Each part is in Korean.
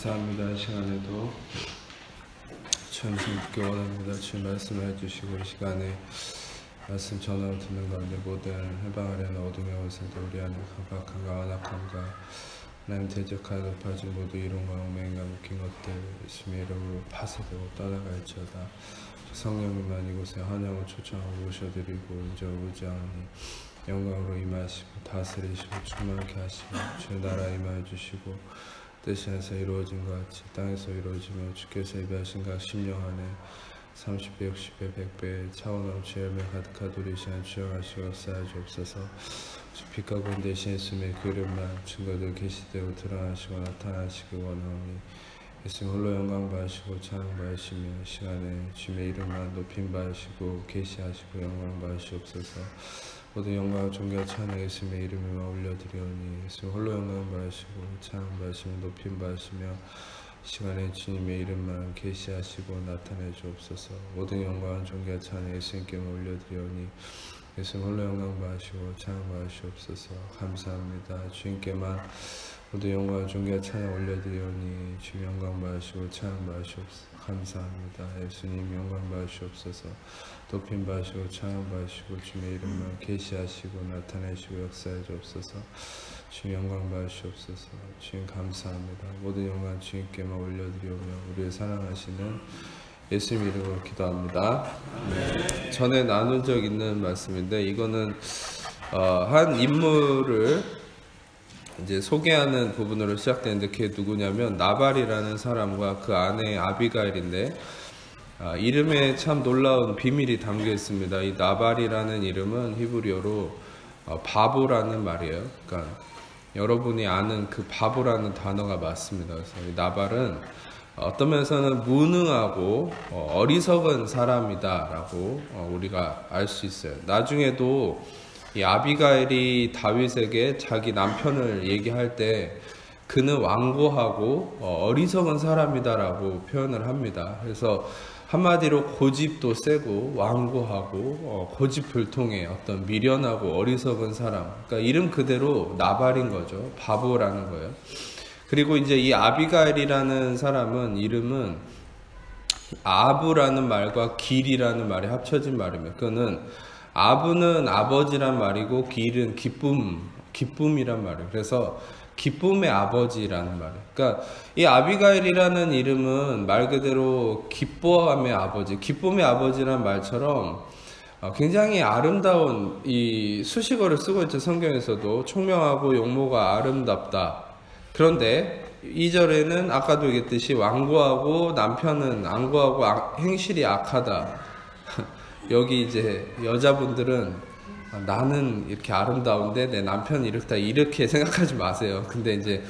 감사합니다. 이 시간에도 주님 듣기 원합니다. 주님 말씀을 해주시고 이 시간에 말씀 전하고 듣는 가운데 모든 해방하려는 어둠의 원수도 우리 안에 강박함과 완악함과 하나님 대적하여 높아진 모두 이론과 엉맹인과 묶인 것들 예수님의 이름으로 파쇄되고 떠나갈지어다. 성령님만 이곳에 환영을 초청하고 모셔드리고 이제 오지 않으니 영광으로 임하시고 다스리시고 충만케 하시고 주의 나라 임하여 주시고 뜻이 하늘에서 이루어진 것 같이 땅에서 이루어지며 주께서 예비하신 각 심령 안에 30배, 60배, 100배 차원 넘치 열매 가득하도록 이 시간 주영하시고 역사하여 주옵소서. 빛과 군 대신 예수님의 그 이름만 증거들 계시되고 드러나시고 나타나시기 원하오니 예수님 홀로 영광 받으시고 찬양 받으시며 시간에 주님의 이름만 높임 받으시고 계시하시고 영광 받으시옵소서. 모든 영광 존귀와 찬양 예수님의 이름에만 올려드리오니 예수님 홀로 영광 받으시고 찬양 받으시며 높임 받으시며 시간에 주님의 이름만 계시하시고 나타내 주옵소서. 모든 영광 존귀와 찬양 예수님께만 올려드리오니 예수님 홀로 영광 받으시고 찬양 받으시옵소서. 감사합니다. 주님께만 모든 영광 존귀와 찬양 올려드리오니 주님 영광 받으시고 찬양 받으시옵소서. 감사합니다. 예수님 영광 받으시옵소서. 높임 받으시고 찬양 받으시고 주님의 이름만 계시하시고 나타내시고 역사해 주옵소서. 주님 영광 받으시옵소서. 주님 감사합니다. 모든 영광 주님께만 올려드리오며 우리의 사랑하시는 예수님 이름으로 기도합니다. 네. 전에 나눈 적 있는 말씀인데 이거는 한 인물을 이제 소개하는 부분으로 시작되는데 그게 누구냐면 나발이라는 사람과 그 아내 아비가일인데 이름에 참 놀라운 비밀이 담겨 있습니다. 이 나발이라는 이름은 히브리어로 바보라는 말이에요. 그러니까 여러분이 아는 그 바보라는 단어가 맞습니다. 그래서 이 나발은 어떤 면에서는 무능하고 어리석은 사람이다라고 우리가 알 수 있어요. 나중에도 이 아비가일이 다윗에게 자기 남편을 얘기할 때 그는 완고하고 어리석은 사람이다라고 표현을 합니다. 그래서 한마디로 고집도 세고 완고하고 고집불통의 어떤 미련하고 어리석은 사람, 그러니까 이름 그대로 나발인 거죠. 바보라는 거예요. 그리고 이제 이 아비가일이라는 사람은 이름은 아부라는 말과 길이라는 말이 합쳐진 말입니다. 그거는 아부는 아버지란 말이고 길은 기쁨이란 말이에요. 그래서 기쁨의 아버지라는 말이에요. 그러니까 이 아비가일이라는 이름은 말 그대로 기뻐함의 아버지, 기쁨의 아버지란 말처럼 굉장히 아름다운 이 수식어를 쓰고 있죠. 성경에서도 총명하고 용모가 아름답다. 그런데 2절에는 아까도 얘기했듯이 완고하고 남편은 안고하고 행실이 악하다. 여기 이제 여자분들은 나는 이렇게 아름다운데 내 남편이 이렇다 이렇게 생각하지 마세요. 근데 이제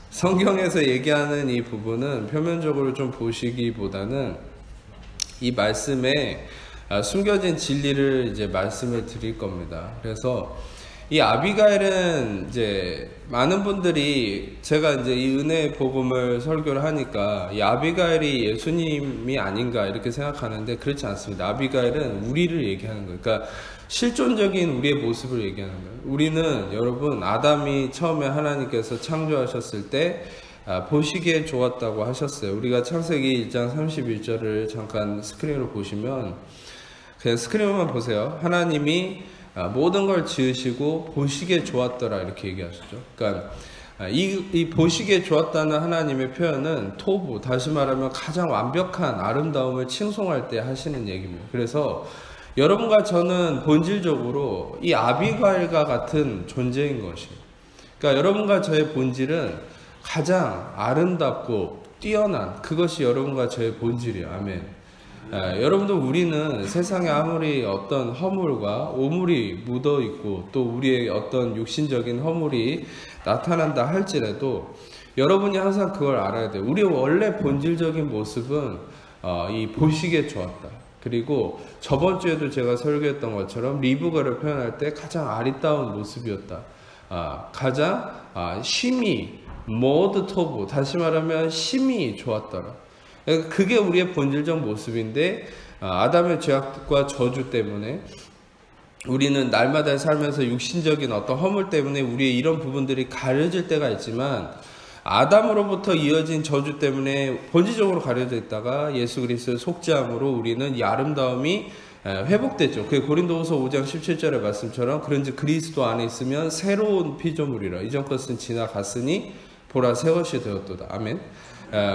성경에서 얘기하는 이 부분은 표면적으로 좀 보시기보다는 이 말씀에 숨겨진 진리를 이제 말씀을 드릴 겁니다. 그래서 이 아비가일은 이제 많은 분들이 제가 이제 이 은혜의 복음을 설교를 하니까 이 아비가일이 예수님이 아닌가 이렇게 생각하는데 그렇지 않습니다. 아비가일은 우리를 얘기하는 거예요. 그러니까 실존적인 우리의 모습을 얘기하는 거예요. 우리는 여러분 아담이 처음에 하나님께서 창조하셨을 때 보시기에 좋았다고 하셨어요. 우리가 창세기 1장 31절을 잠깐 스크린으로 보시면 그냥 스크린만 보세요. 하나님이 모든 걸 지으시고 보시기에 좋았더라 이렇게 얘기하시죠. 그러니까 이 보시기에 좋았다는 하나님의 표현은 토부, 다시 말하면 가장 완벽한 아름다움을 칭송할 때 하시는 얘기입니다. 그래서 여러분과 저는 본질적으로 이 아비가일과 같은 존재인 것이에요. 그러니까 여러분과 저의 본질은 가장 아름답고 뛰어난 그것이 여러분과 저의 본질이에요. 아멘. 여러분도 우리는 세상에 아무리 어떤 허물과 오물이 묻어 있고 또 우리의 어떤 육신적인 허물이 나타난다 할지라도 여러분이 항상 그걸 알아야 돼요. 우리의 원래 본질적인 모습은 이 보시기에 좋았다. 그리고 저번 주에도 제가 설교했던 것처럼 리브가를 표현할 때 가장 아리따운 모습이었다. 가장 심히 모드 토브, 다시 말하면 심히 좋았더라. 그게 우리의 본질적 모습인데 아담의 죄악과 저주 때문에 우리는 날마다 살면서 육신적인 어떤 허물 때문에 우리의 이런 부분들이 가려질 때가 있지만 아담으로부터 이어진 저주 때문에 본질적으로 가려져 있다가 예수 그리스도의 속죄함으로 우리는 이 아름다움이 회복됐죠. 그 고린도후서 5장 17절의 말씀처럼 그런즉 그리스도 안에 있으면 새로운 피조물이라 이전 것은 지나갔으니 보라 새 것이 되었도다. 아멘.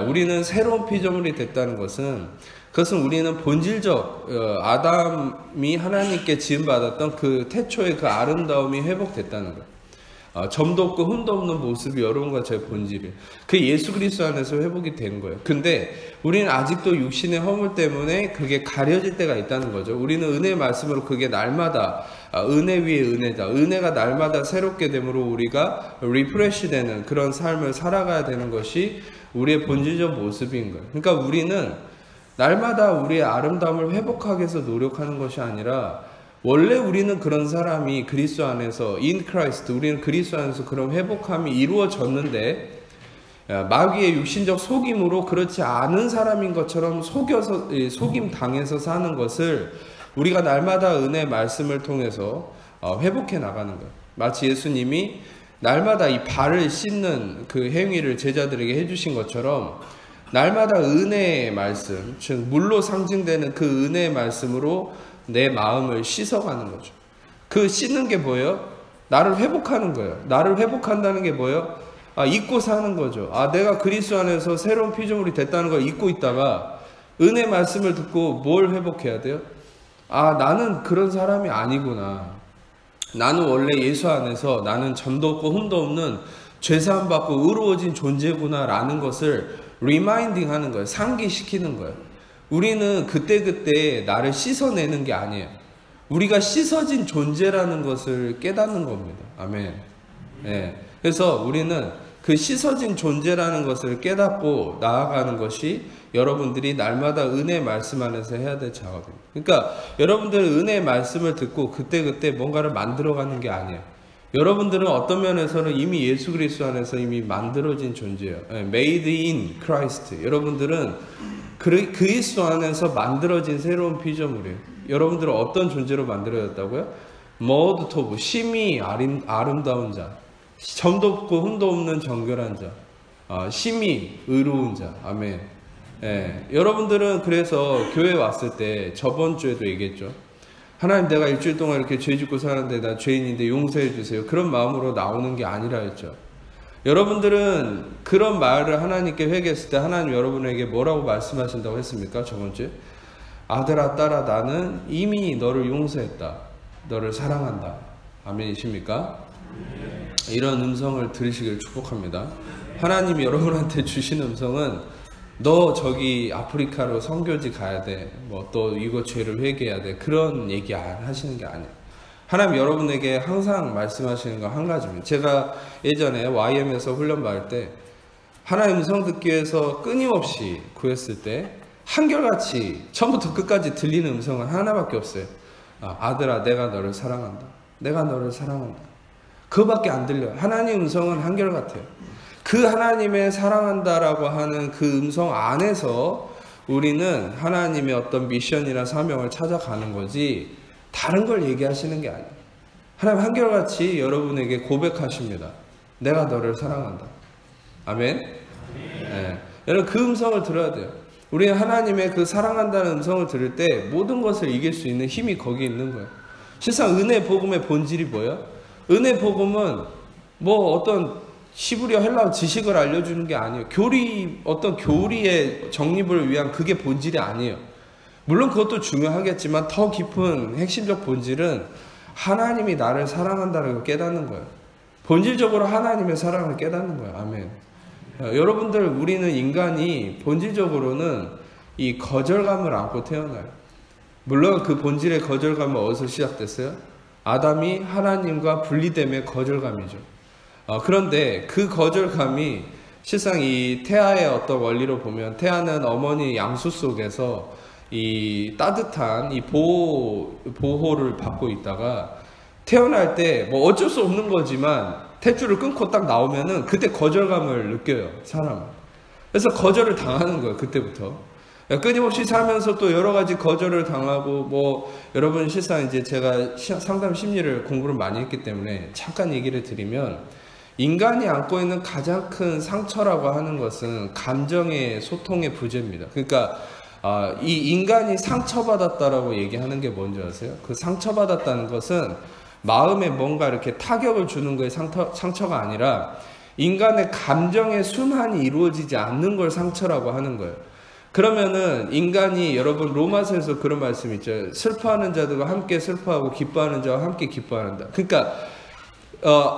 우리는 새로운 피조물이 됐다는 그것은 우리는 본질적 아담이 하나님께 지음받았던 그 태초의 그 아름다움이 회복됐다는 거예요. 점도 없고 흠도 없는 모습이 여러분과 제 본질이에요. 그 예수 그리스도 안에서 회복이 된 거예요. 근데 우리는 아직도 육신의 허물 때문에 그게 가려질 때가 있다는 거죠. 우리는 은혜의 말씀으로 그게 날마다 은혜 위에 은혜다. 은혜가 날마다 새롭게 됨으로 우리가 리프레시 되는 그런 삶을 살아가야 되는 것이 우리의 본질적 모습인 거예요. 그러니까 우리는 날마다 우리의 아름다움을 회복하기 위해서 노력하는 것이 아니라 원래 우리는 그런 사람이 그리스도 안에서 in Christ 우리는 그리스도 안에서 그런 회복함이 이루어졌는데 마귀의 육신적 속임으로 그렇지 않은 사람인 것처럼 속임 당해서 사는 것을 우리가 날마다 은혜의 말씀을 통해서 회복해 나가는 거예요. 마치 예수님이 날마다 이 발을 씻는 그 행위를 제자들에게 해주신 것처럼 날마다 은혜의 말씀, 즉 물로 상징되는 그 은혜의 말씀으로 내 마음을 씻어가는 거죠. 그 씻는 게 뭐예요? 나를 회복하는 거예요. 나를 회복한다는 게 뭐예요? 잊고 사는 거죠. 내가 그리스도 안에서 새로운 피조물이 됐다는 걸 잊고 있다가 은혜 말씀을 듣고 뭘 회복해야 돼요? 나는 그런 사람이 아니구나. 나는 원래 예수 안에서 나는 점도 없고 흠도 없는 죄사함 받고 의로워진 존재구나 라는 것을 리마인딩 하는 거예요. 상기시키는 거예요. 우리는 그때그때 나를 씻어내는 게 아니에요. 우리가 씻어진 존재라는 것을 깨닫는 겁니다. 아멘. 네. 그래서 우리는 그 씻어진 존재라는 것을 깨닫고 나아가는 것이 여러분들이 날마다 은혜의 말씀 안에서 해야 될 작업입니다. 그러니까 여러분들은 은혜의 말씀을 듣고 그때그때 뭔가를 만들어가는 게 아니에요. 여러분들은 어떤 면에서는 이미 예수 그리스도 안에서 이미 만들어진 존재예요. Made in Christ. 여러분들은 그리스도 안에서 만들어진 새로운 피조물이에요. 여러분들은 어떤 존재로 만들어졌다고요? made of, 심히 아름다운 자, 점도 없고 흠도 없는 정결한 자, 심히 의로운 자. 아멘. 여러분들은 그래서 교회 왔을 때 저번 주에도 얘기했죠. 하나님, 내가 일주일 동안 이렇게 죄 짓고 사는데 나 죄인인데 용서해 주세요. 그런 마음으로 나오는 게 아니라 했죠. 여러분들은 그런 말을 하나님께 회개했을 때 하나님 여러분에게 뭐라고 말씀하신다고 했습니까? 저번 주에 아들아 딸아 나는 이미 너를 용서했다. 너를 사랑한다. 아멘이십니까? 이런 음성을 들으시길 축복합니다. 하나님이 여러분한테 주신 음성은 너 저기 아프리카로 선교지 가야 돼. 뭐 또 이거 죄를 회개해야 돼. 그런 얘기 하시는 게 아니에요. 하나님 여러분에게 항상 말씀하시는 거 한 가지입니다. 제가 예전에 YM에서 훈련 받을 때 하나님 음성 듣기 위해서 끊임없이 구했을 때 한결같이 처음부터 끝까지 들리는 음성은 하나밖에 없어요. 아들아 내가 너를 사랑한다. 내가 너를 사랑한다. 그거밖에 안 들려요. 하나님 음성은 한결같아요. 그 하나님의 사랑한다라고 하는 그 음성 안에서 우리는 하나님의 어떤 미션이나 사명을 찾아가는 거지 다른 걸 얘기하시는 게 아니에요. 하나님 한결같이 여러분에게 고백하십니다. 내가 너를 사랑한다. 아멘. 네. 여러분 그 음성을 들어야 돼요. 우리는 하나님의 그 사랑한다는 음성을 들을 때 모든 것을 이길 수 있는 힘이 거기 있는 거예요. 실상 은혜 복음의 본질이 뭐예요? 은혜 복음은 뭐 어떤 시브리어 헬라어 지식을 알려주는 게 아니에요. 어떤 교리의 정립을 위한 그게 본질이 아니에요. 물론 그것도 중요하겠지만 더 깊은 핵심적 본질은 하나님이 나를 사랑한다는 걸 깨닫는 거예요. 본질적으로 하나님의 사랑을 깨닫는 거예요. 아멘. 여러분들 우리는 인간이 본질적으로는 이 거절감을 안고 태어나요. 물론 그 본질의 거절감은 어디서 시작됐어요? 아담이 하나님과 분리됨의 거절감이죠. 그런데 그 거절감이 실상 이 태아의 어떤 원리로 보면 태아는 어머니 양수 속에서 이 따뜻한 이 보호를 받고 있다가 태어날 때 뭐 어쩔 수 없는 거지만 탯줄을 끊고 딱 나오면은 그때 거절감을 느껴요, 사람은. 그래서 거절을 당하는 거예요, 그때부터. 끊임없이 살면서 또 여러 가지 거절을 당하고 뭐 여러분 실상 이제 제가 상담 심리를 공부를 많이 했기 때문에 잠깐 얘기를 드리면 인간이 안고 있는 가장 큰 상처라고 하는 것은 감정의 소통의 부재입니다. 그러니까 이 인간이 상처받았다라고 얘기하는 게 뭔지 아세요? 그 상처받았다는 것은 마음에 뭔가 이렇게 타격을 주는 거에 상처가 아니라 인간의 감정의 순환이 이루어지지 않는 걸 상처라고 하는 거예요. 그러면은 인간이, 여러분 로마서에서 그런 말씀 있죠. 슬퍼하는 자들과 함께 슬퍼하고 기뻐하는 자와 함께 기뻐한다. 그러니까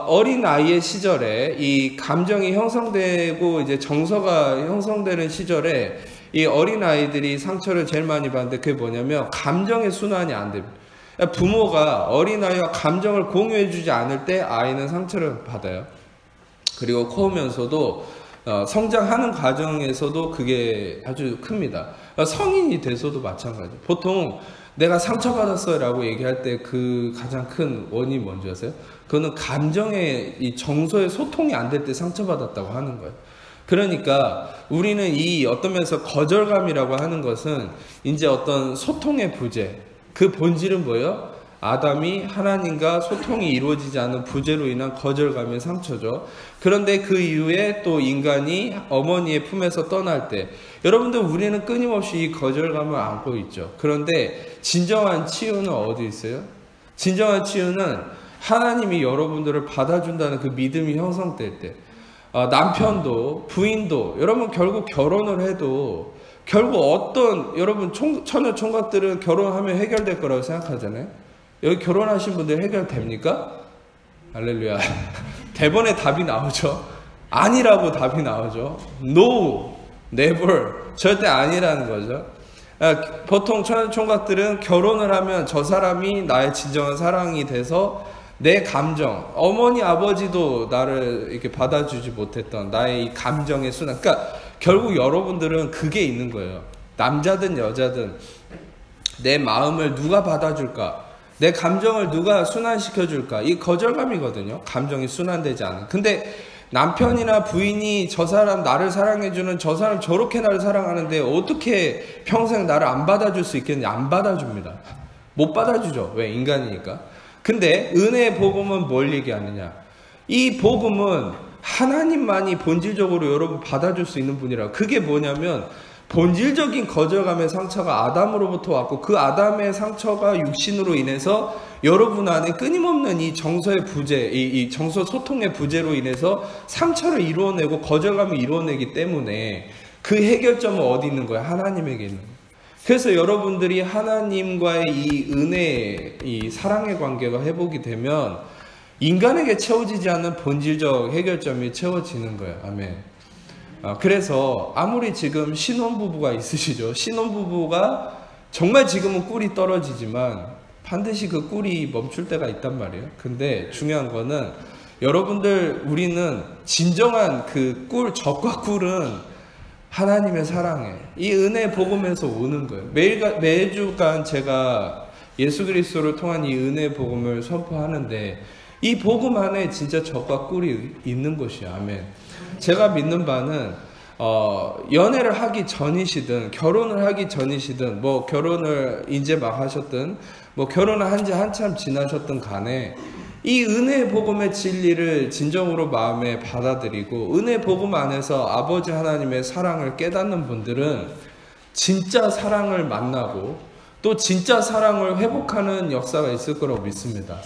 어린 아이의 시절에 이 감정이 형성되고 이제 정서가 형성되는 시절에 이 어린 아이들이 상처를 제일 많이 받는데 그게 뭐냐면 감정의 순환이 안 됩니다. 부모가 어린 아이와 감정을 공유해주지 않을 때 아이는 상처를 받아요. 그리고 커오면서도 성장하는 과정에서도 그게 아주 큽니다. 성인이 돼서도 마찬가지예요. 보통 내가 상처받았어요 라고 얘기할 때 그 가장 큰 원인이 뭔지 아세요? 그거는 감정의 이 정서의 소통이 안 될 때 상처받았다고 하는 거예요. 그러니까 우리는 이 어떤 면에서 거절감이라고 하는 것은 이제 어떤 소통의 부재, 그 본질은 뭐예요? 아담이 하나님과 소통이 이루어지지 않은 부재로 인한 거절감의 상처죠. 그런데 그 이후에 또 인간이 어머니의 품에서 떠날 때, 여러분들 우리는 끊임없이 이 거절감을 안고 있죠. 그런데 진정한 치유는 어디 있어요? 진정한 치유는 하나님이 여러분들을 받아준다는 그 믿음이 형성될 때, 남편도 부인도, 여러분 결국 결혼을 해도 결국 어떤, 여러분 처녀 총각들은 결혼하면 해결될 거라고 생각하잖아요. 여기 결혼하신 분들 해결됩니까? 할렐루야. 대본에 답이 나오죠. 아니라고 답이 나오죠. No, never, 절대 아니라는 거죠. 보통 처녀 총각들은 결혼을 하면 저 사람이 나의 진정한 사랑이 돼서 내 감정, 어머니 아버지도 나를 이렇게 받아주지 못했던 나의 이 감정의 순환, 그러니까 결국 여러분들은 그게 있는 거예요. 남자든 여자든 내 마음을 누가 받아줄까, 내 감정을 누가 순환시켜줄까, 이 거절감이거든요. 감정이 순환되지 않은. 근데 남편이나 부인이 저 사람 나를 사랑해주는, 저 사람 저렇게 나를 사랑하는데 어떻게 평생 나를 안 받아줄 수 있겠냐? 안 받아줍니다. 못 받아주죠. 왜? 인간이니까. 근데 은혜의 복음은 뭘 얘기하느냐? 이 복음은 하나님만이 본질적으로 여러분 받아줄 수 있는 분이라. 그게 뭐냐면 본질적인 거절감의 상처가 아담으로부터 왔고, 그 아담의 상처가 육신으로 인해서 여러분 안에 끊임없는 이 정서의 부재, 이 정서 소통의 부재로 인해서 상처를 이루어내고 거절감을 이루어내기 때문에 그 해결점은 어디 있는 거예요? 하나님에게 있는 거예요. 그래서 여러분들이 하나님과의 이 은혜, 이 사랑의 관계가 회복이 되면 인간에게 채워지지 않는 본질적 해결점이 채워지는 거예요. 아멘. 그래서 아무리 지금 신혼부부가 있으시죠. 신혼부부가 정말 지금은 꿀이 떨어지지만 반드시 그 꿀이 멈출 때가 있단 말이에요. 근데 중요한 거는 여러분들, 우리는 진정한 그 꿀, 젖과 꿀은 하나님의 사랑에, 이 은혜 복음에서 오는 거예요. 매주간 제가 예수 그리스도를 통한 이 은혜 복음을 선포하는데 이 복음 안에 진짜 젖과 꿀이 있는 것이에요. 아멘. 제가 믿는 바는 연애를 하기 전이시든 결혼을 하기 전이시든 뭐 결혼을 이제 막 하셨든 뭐 결혼을 한 지 한참 지나셨든 간에 이 은혜 복음의 진리를 진정으로 마음에 받아들이고 은혜 복음 안에서 아버지 하나님의 사랑을 깨닫는 분들은 진짜 사랑을 만나고 또 진짜 사랑을 회복하는 역사가 있을 거라고 믿습니다.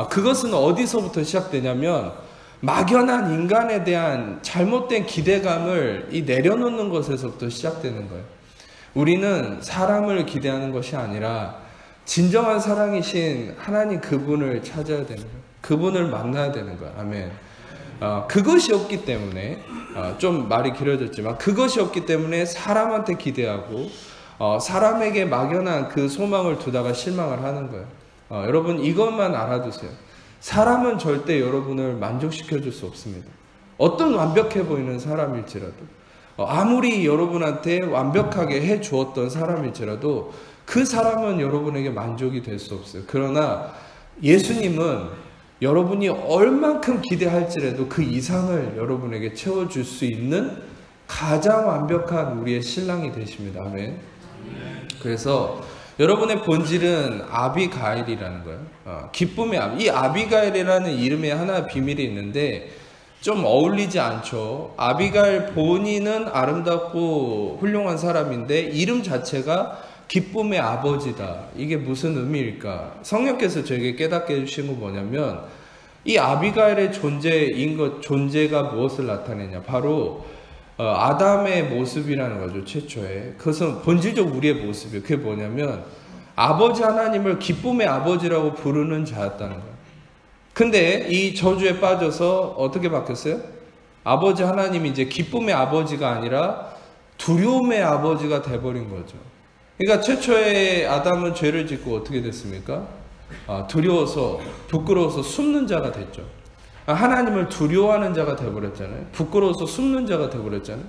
그것은 어디서부터 시작되냐면 막연한 인간에 대한 잘못된 기대감을 내려놓는 것에서부터 시작되는 거예요. 우리는 사람을 기대하는 것이 아니라 진정한 사랑이신 하나님 그분을 찾아야 되는 거예요. 그분을 만나야 되는 거예요. 아멘. 그것이 없기 때문에 좀 말이 길어졌지만 그것이 없기 때문에 사람한테 기대하고 사람에게 막연한 그 소망을 두다가 실망을 하는 거예요. 여러분 이것만 알아두세요. 사람은 절대 여러분을 만족시켜 줄 수 없습니다. 어떤 완벽해 보이는 사람일지라도 아무리 여러분한테 완벽하게 해 주었던 사람일지라도 그 사람은 여러분에게 만족이 될 수 없어요. 그러나 예수님은 여러분이 얼만큼 기대할지라도 그 이상을 여러분에게 채워줄 수 있는 가장 완벽한 우리의 신랑이 되십니다. 아멘. 그래서 여러분의 본질은 아비가일이라는 거예요. 기쁨의 아비. 이 아비가일이라는 이름에 하나 비밀이 있는데 좀 어울리지 않죠. 아비가일 본인은 아름답고 훌륭한 사람인데 이름 자체가 기쁨의 아버지다. 이게 무슨 의미일까? 성령께서 저에게 깨닫게 해주신 건 뭐냐면 이 아비가일의 존재가 무엇을 나타내냐? 바로 아담의 모습이라는 거죠. 최초에. 그것은 본질적 우리의 모습이에요. 그게 뭐냐면 아버지 하나님을 기쁨의 아버지라고 부르는 자였다는 거예요. 근데 이 저주에 빠져서 어떻게 바뀌었어요? 아버지 하나님이 이제 기쁨의 아버지가 아니라 두려움의 아버지가 돼버린 거죠. 그러니까 최초의 아담은 죄를 짓고 어떻게 됐습니까? 두려워서 부끄러워서 숨는 자가 됐죠. 하나님을 두려워하는 자가 돼버렸잖아요. 부끄러워서 숨는 자가 돼버렸잖아요.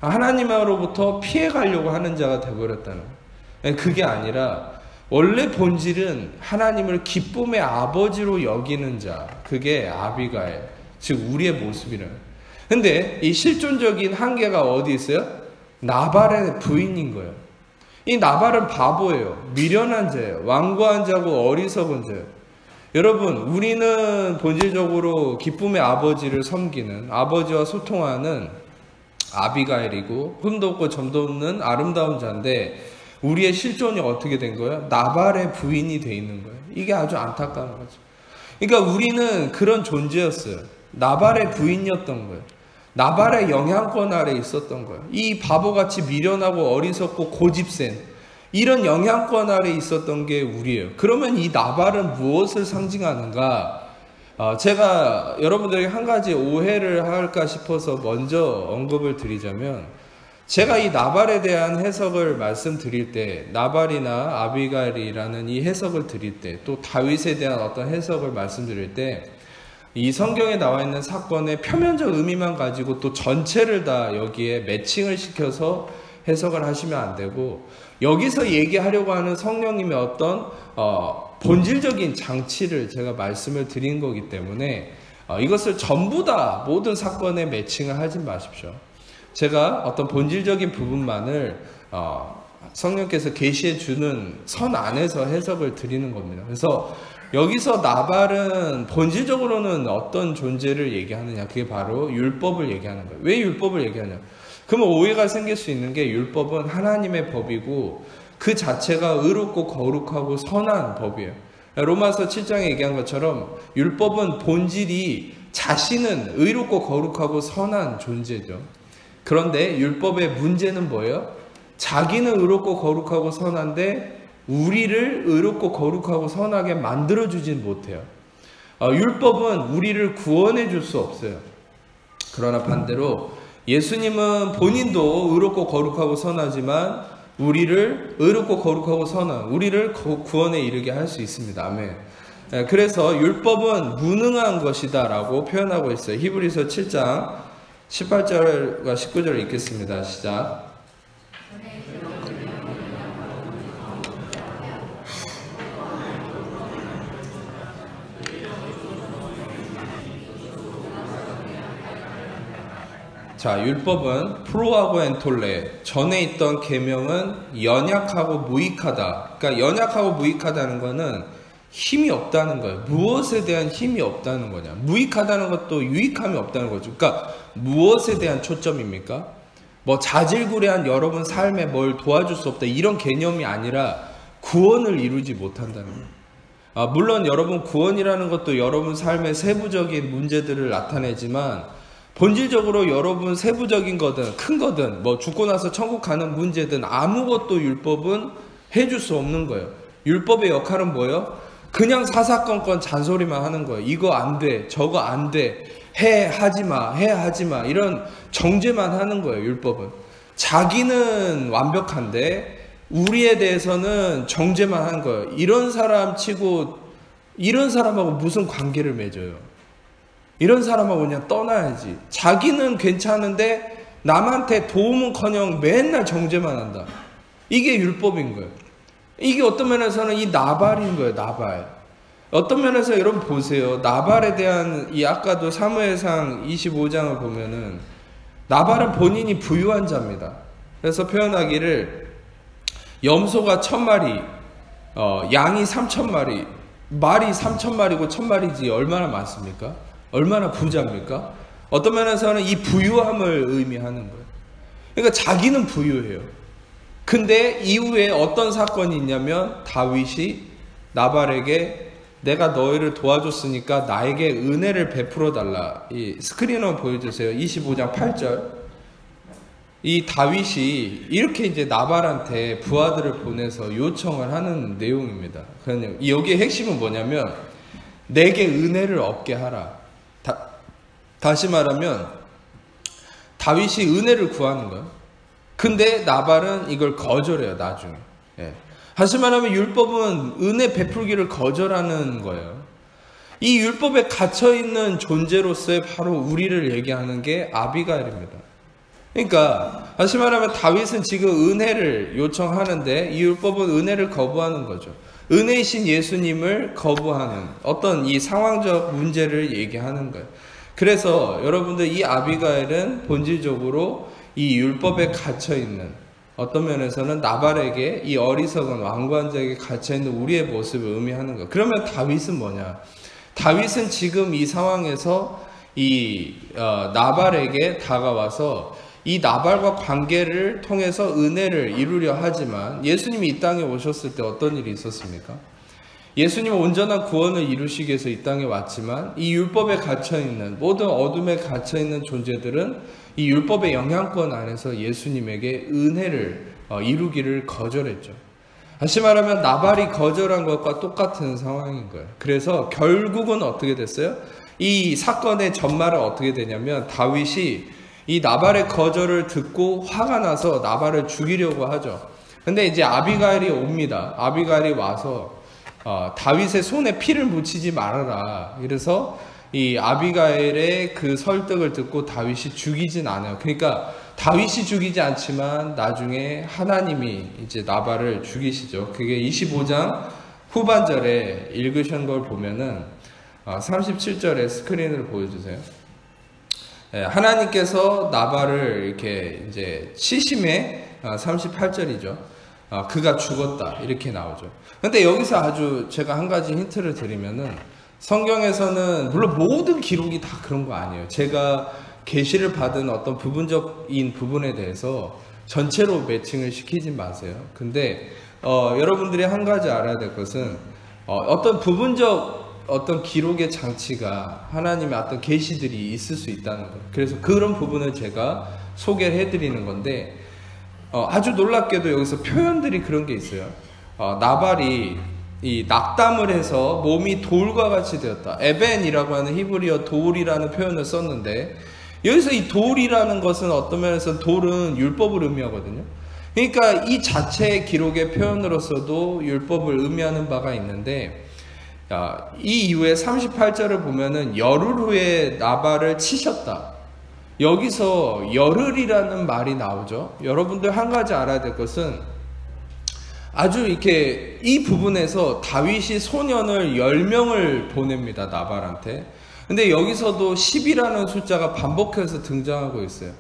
하나님으로부터 피해가려고 하는 자가 돼버렸다는 거예요. 그게 아니라 원래 본질은 하나님을 기쁨의 아버지로 여기는 자, 그게 아비가일, 즉 우리의 모습이라는 거예요. 근데 이 실존적인 한계가 어디 있어요? 나발의 부인인 거예요. 이 나발은 바보예요. 미련한 자예요. 완고한 자고 어리석은 자예요. 여러분, 우리는 본질적으로 기쁨의 아버지를 섬기는, 아버지와 소통하는 아비가일이고 흠도 없고 점도 없는 아름다운 자인데 우리의 실존이 어떻게 된 거예요? 나발의 부인이 돼 있는 거예요. 이게 아주 안타까운 거죠. 그러니까 우리는 그런 존재였어요. 나발의 부인이었던 거예요. 나발의 영향권 아래 있었던 거예요. 이 바보같이 미련하고 어리석고 고집센 이런 영향권 아래 있었던 게 우리예요. 그러면 이 나발은 무엇을 상징하는가? 제가 여러분들에게 한 가지 오해를 할까 싶어서 먼저 언급을 드리자면, 제가 이 나발에 대한 해석을 말씀드릴 때, 나발이나 아비가일이라는 이 해석을 드릴 때, 또 다윗에 대한 어떤 해석을 말씀드릴 때, 이 성경에 나와 있는 사건의 표면적 의미만 가지고 또 전체를 다 여기에 매칭을 시켜서 해석을 하시면 안 되고, 여기서 얘기하려고 하는 성령님의 어떤 본질적인 장치를 제가 말씀을 드린 거기 때문에 이것을 전부 다 모든 사건에 매칭을 하지 마십시오. 제가 어떤 본질적인 부분만을 성령께서 계시해 주는 선 안에서 해석을 드리는 겁니다. 그래서 여기서 나발은 본질적으로는 어떤 존재를 얘기하느냐, 그게 바로 율법을 얘기하는 거예요. 왜 율법을 얘기하냐? 그러면 오해가 생길 수 있는 게, 율법은 하나님의 법이고 그 자체가 의롭고 거룩하고 선한 법이에요. 로마서 7장에 얘기한 것처럼 율법은 본질이 자신은 의롭고 거룩하고 선한 존재죠. 그런데 율법의 문제는 뭐예요? 자기는 의롭고 거룩하고 선한데 우리를 의롭고 거룩하고 선하게 만들어주진 못해요. 율법은 우리를 구원해 줄 수 없어요. 그러나 반대로 예수님은 본인도 의롭고 거룩하고 선하지만 우리를 의롭고 거룩하고 선한 우리를 구원에 이르게 할 수 있습니다. 아멘. 그래서 율법은 무능한 것이다 라고 표현하고 있어요. 히브리서 7장 18절과 19절을 읽겠습니다. 시작. 자, 율법은 프로하고 엔톨레, 전에 있던 계명은 연약하고 무익하다. 그러니까 연약하고 무익하다는 거는 힘이 없다는 거예요. 무엇에 대한 힘이 없다는 거냐? 무익하다는 것도 유익함이 없다는 거죠. 그러니까 무엇에 대한 초점입니까? 뭐 자질구레한 여러분 삶에 뭘 도와줄 수 없다, 이런 개념이 아니라 구원을 이루지 못한다는 거예요. 물론 여러분 구원이라는 것도 여러분 삶의 세부적인 문제들을 나타내지만 본질적으로 여러분 세부적인 거든 큰 거든 뭐 죽고 나서 천국 가는 문제든 아무것도 율법은 해줄 수 없는 거예요. 율법의 역할은 뭐예요? 그냥 사사건건 잔소리만 하는 거예요. 이거 안 돼, 저거 안 돼, 해 하지마 이런 정죄만 하는 거예요. 율법은 자기는 완벽한데 우리에 대해서는 정죄만 하는 거예요. 이런 사람 치고 이런 사람하고 무슨 관계를 맺어요? 이런 사람하고 그냥 떠나야지. 자기는 괜찮은데 남한테 도움은커녕 맨날 정죄만 한다. 이게 율법인 거예요. 이게 어떤 면에서는 이 나발인 거예요. 나발. 어떤 면에서 여러분 보세요. 나발에 대한 이 아까도 사무엘상 25장을 보면은 나발은 본인이 부유한 자입니다. 그래서 표현하기를 염소가 1000마리, 양이 3000마리, 말이 3000마리고 1000마리지 얼마나 많습니까? 얼마나 부자입니까? 어떤 면에서는 이 부유함을 의미하는 거예요. 그러니까 자기는 부유해요. 근데 이후에 어떤 사건이 있냐면 다윗이 나발에게 내가 너희를 도와줬으니까 나에게 은혜를 베풀어 달라. 이 스크린을 보여주세요. 25장 8절. 이 다윗이 이렇게 이제 나발한테 부하들을 보내서 요청을 하는 내용입니다. 그냥 여기에 핵심은 뭐냐면 내게 은혜를 얻게 하라. 다시 말하면 다윗이 은혜를 구하는 거예요. 근데 나발은 이걸 거절해요. 나중에. 다시 말하면 율법은 은혜 베풀기를 거절하는 거예요. 이 율법에 갇혀있는 존재로서의 바로 우리를 얘기하는 게 아비가일입니다. 그러니까 다시 말하면 다윗은 지금 은혜를 요청하는데 이 율법은 은혜를 거부하는 거죠. 은혜이신 예수님을 거부하는 어떤 이 상황적 문제를 얘기하는 거예요. 그래서 여러분들 이 아비가일은 본질적으로 이 율법에 갇혀있는 어떤 면에서는 나발에게 이 어리석은 왕관자에게 갇혀있는 우리의 모습을 의미하는 거예요. 그러면 다윗은 뭐냐? 다윗은 지금 이 상황에서 이 나발에게 다가와서 이 나발과 관계를 통해서 은혜를 이루려 하지만 예수님이 이 땅에 오셨을 때 어떤 일이 있었습니까? 예수님은 온전한 구원을 이루시기 위해서 이 땅에 왔지만 이 율법에 갇혀있는 모든 어둠에 갇혀있는 존재들은 이 율법의 영향권 안에서 예수님에게 은혜를 이루기를 거절했죠. 다시 말하면 나발이 거절한 것과 똑같은 상황인 거예요. 그래서 결국은 어떻게 됐어요? 이 사건의 전말은 어떻게 되냐면 다윗이 이 나발의 거절을 듣고 화가 나서 나발을 죽이려고 하죠. 근데 이제 아비가일이 옵니다. 아비가일이 와서 다윗의 손에 피를 묻히지 말아라. 그래서 이 아비가일의 그 설득을 듣고 다윗이 죽이진 않아요. 그러니까 다윗이 죽이지 않지만 나중에 하나님이 이제 나발을 죽이시죠. 그게 25장 후반절에 읽으신 걸 보면은 37절에 스크린을 보여주세요. 하나님께서 나발을 이렇게 이제 치심에 38절이죠. 그가 죽었다 이렇게 나오죠. 근데 여기서 아주 제가 한 가지 힌트를 드리면은 성경에서는 물론 모든 기록이 다 그런 거 아니에요. 제가 계시를 받은 어떤 부분적인 부분에 대해서 전체로 매칭을 시키지 마세요. 근데 여러분들이 한 가지 알아야 될 것은 어떤 부분적 어떤 기록의 장치가 하나님의 어떤 계시들이 있을 수 있다는 거예요. 그래서 그런 부분을 제가 소개를 해드리는 건데 아주 놀랍게도 여기서 표현들이 그런 게 있어요. 나발이 이 낙담을 해서 몸이 돌과 같이 되었다. 에벤이라고 하는 히브리어 돌이라는 표현을 썼는데 여기서 이 돌이라는 것은 어떤 면에서 돌은 율법을 의미하거든요. 그러니까 이 자체의 기록의 표현으로서도 율법을 의미하는 바가 있는데 이 이후에 38절을 보면은 열흘 후에 나발을 치셨다. 여기서 열흘이라는 말이 나오죠. 여러분들 한 가지 알아야 될 것은 아주 이렇게 이 부분에서 다윗이 소년을 10명을 보냅니다. 나발한테. 근데 여기서도 10이라는 숫자가 반복해서 등장하고 있어요.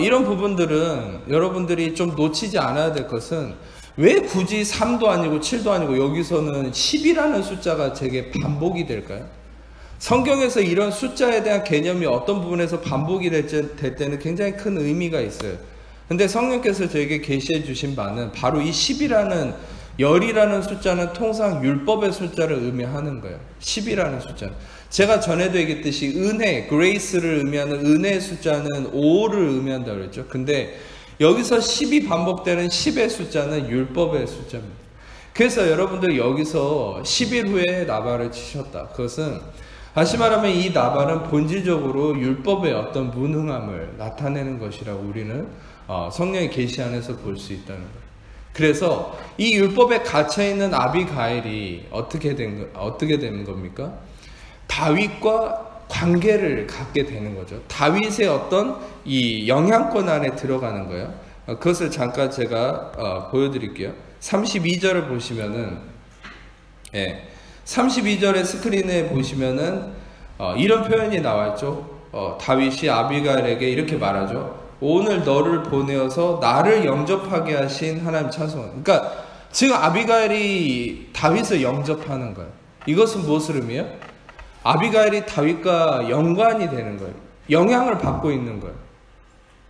이런 부분들은 여러분들이 좀 놓치지 않아야 될 것은 왜 굳이 3도 아니고 7도 아니고 여기서는 10이라는 숫자가 되게 반복이 될까요? 성경에서 이런 숫자에 대한 개념이 어떤 부분에서 반복이 될 때는 굉장히 큰 의미가 있어요. 근데 성령께서 저에게 계시해 주신 바는 바로 이 10이라는 열이라는 숫자는 통상 율법의 숫자를 의미하는 거예요. 10이라는 숫자는. 제가 전에도 얘기했듯이 은혜, grace를 의미하는 은혜의 숫자는 5를 의미한다고 그랬죠. 근데 여기서 10이 반복되는 10의 숫자는 율법의 숫자입니다. 그래서 여러분들 여기서 10일 후에 나발을 치셨다. 그것은 다시 말하면 이 나발은 본질적으로 율법의 어떤 무능함을 나타내는 것이라고 우리는 성령의 계시 안에서 볼 수 있다는 거예요. 그래서 이 율법에 갇혀있는 아비가일이 어떻게 되는 겁니까? 다윗과 관계를 갖게 되는 거죠. 다윗의 어떤 이 영향권 안에 들어가는 거예요. 그것을 잠깐 제가 보여드릴게요. 32절을 보시면은 32절의 스크린에 보시면은 이런 표현이 나와있죠. 다윗이 아비가일에게 이렇게 말하죠. 오늘 너를 보내어서 나를 영접하게 하신 하나님 찬송. 그러니까 지금 아비가일이 다윗을 영접하는 거예요. 이것은 무엇을 의미해요? 아비가일이 다윗과 연관이 되는 거예요. 영향을 받고 있는 거예요.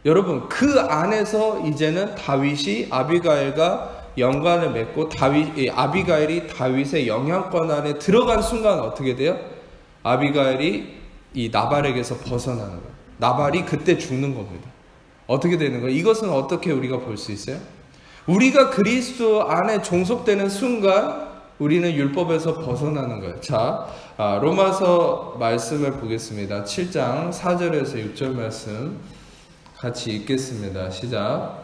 여러분, 그 안에서 이제는 다윗이 아비가일과 연관을 맺고 아비가일이 다윗의 영향권 안에 들어간 순간 어떻게 돼요? 아비가일이 이 나발에게서 벗어나는 거예요. 나발이 그때 죽는 겁니다. 어떻게 되는 거예요? 이것은 어떻게 우리가 볼 수 있어요? 우리가 그리스도 안에 종속되는 순간 우리는 율법에서 벗어나는 거예요. 자, 로마서 말씀을 보겠습니다. 7장 4절에서 6절 말씀 같이 읽겠습니다. 시작.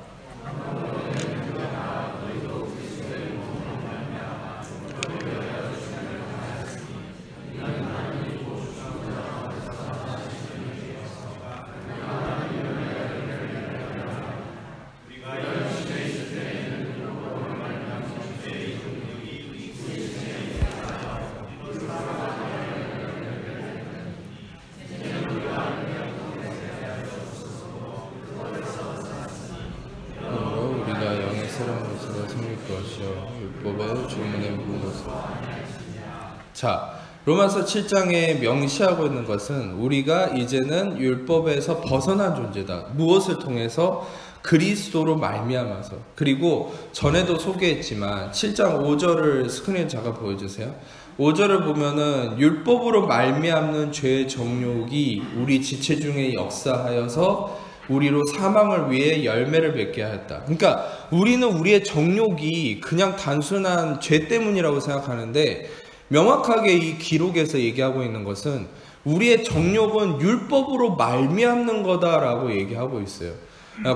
자, 로마서 7장에 명시하고 있는 것은 우리가 이제는 율법에서 벗어난 존재다. 무엇을 통해서? 그리스도로 말미암아서. 그리고 전에도 소개했지만 7장 5절을 스크린에 잠깐 보여주세요. 5절을 보면은 율법으로 말미암는 죄의 정욕이 우리 지체 중에 역사하여서 우리로 사망을 위해 열매를 맺게 하였다. 그러니까 우리는 우리의 정욕이 그냥 단순한 죄 때문이라고 생각하는데, 명확하게 이 기록에서 얘기하고 있는 것은 우리의 정욕은 율법으로 말미암는 거다라고 얘기하고 있어요.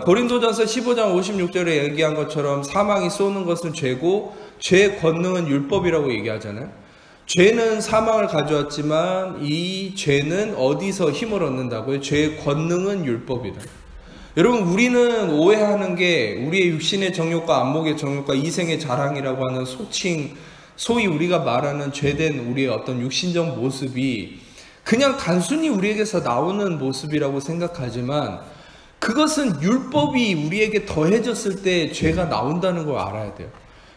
고린도전서 15장 56절에 얘기한 것처럼 사망이 쏘는 것은 죄고 죄의 권능은 율법이라고 얘기하잖아요. 죄는 사망을 가져왔지만 이 죄는 어디서 힘을 얻는다고요? 죄의 권능은 율법이다. 여러분, 우리는 오해하는 게 우리의 육신의 정욕과 안목의 정욕과 이생의 자랑이라고 하는 소위 우리가 말하는 죄된 우리의 어떤 육신적 모습이 그냥 단순히 우리에게서 나오는 모습이라고 생각하지만, 그것은 율법이 우리에게 더해졌을 때 죄가 나온다는 걸 알아야 돼요.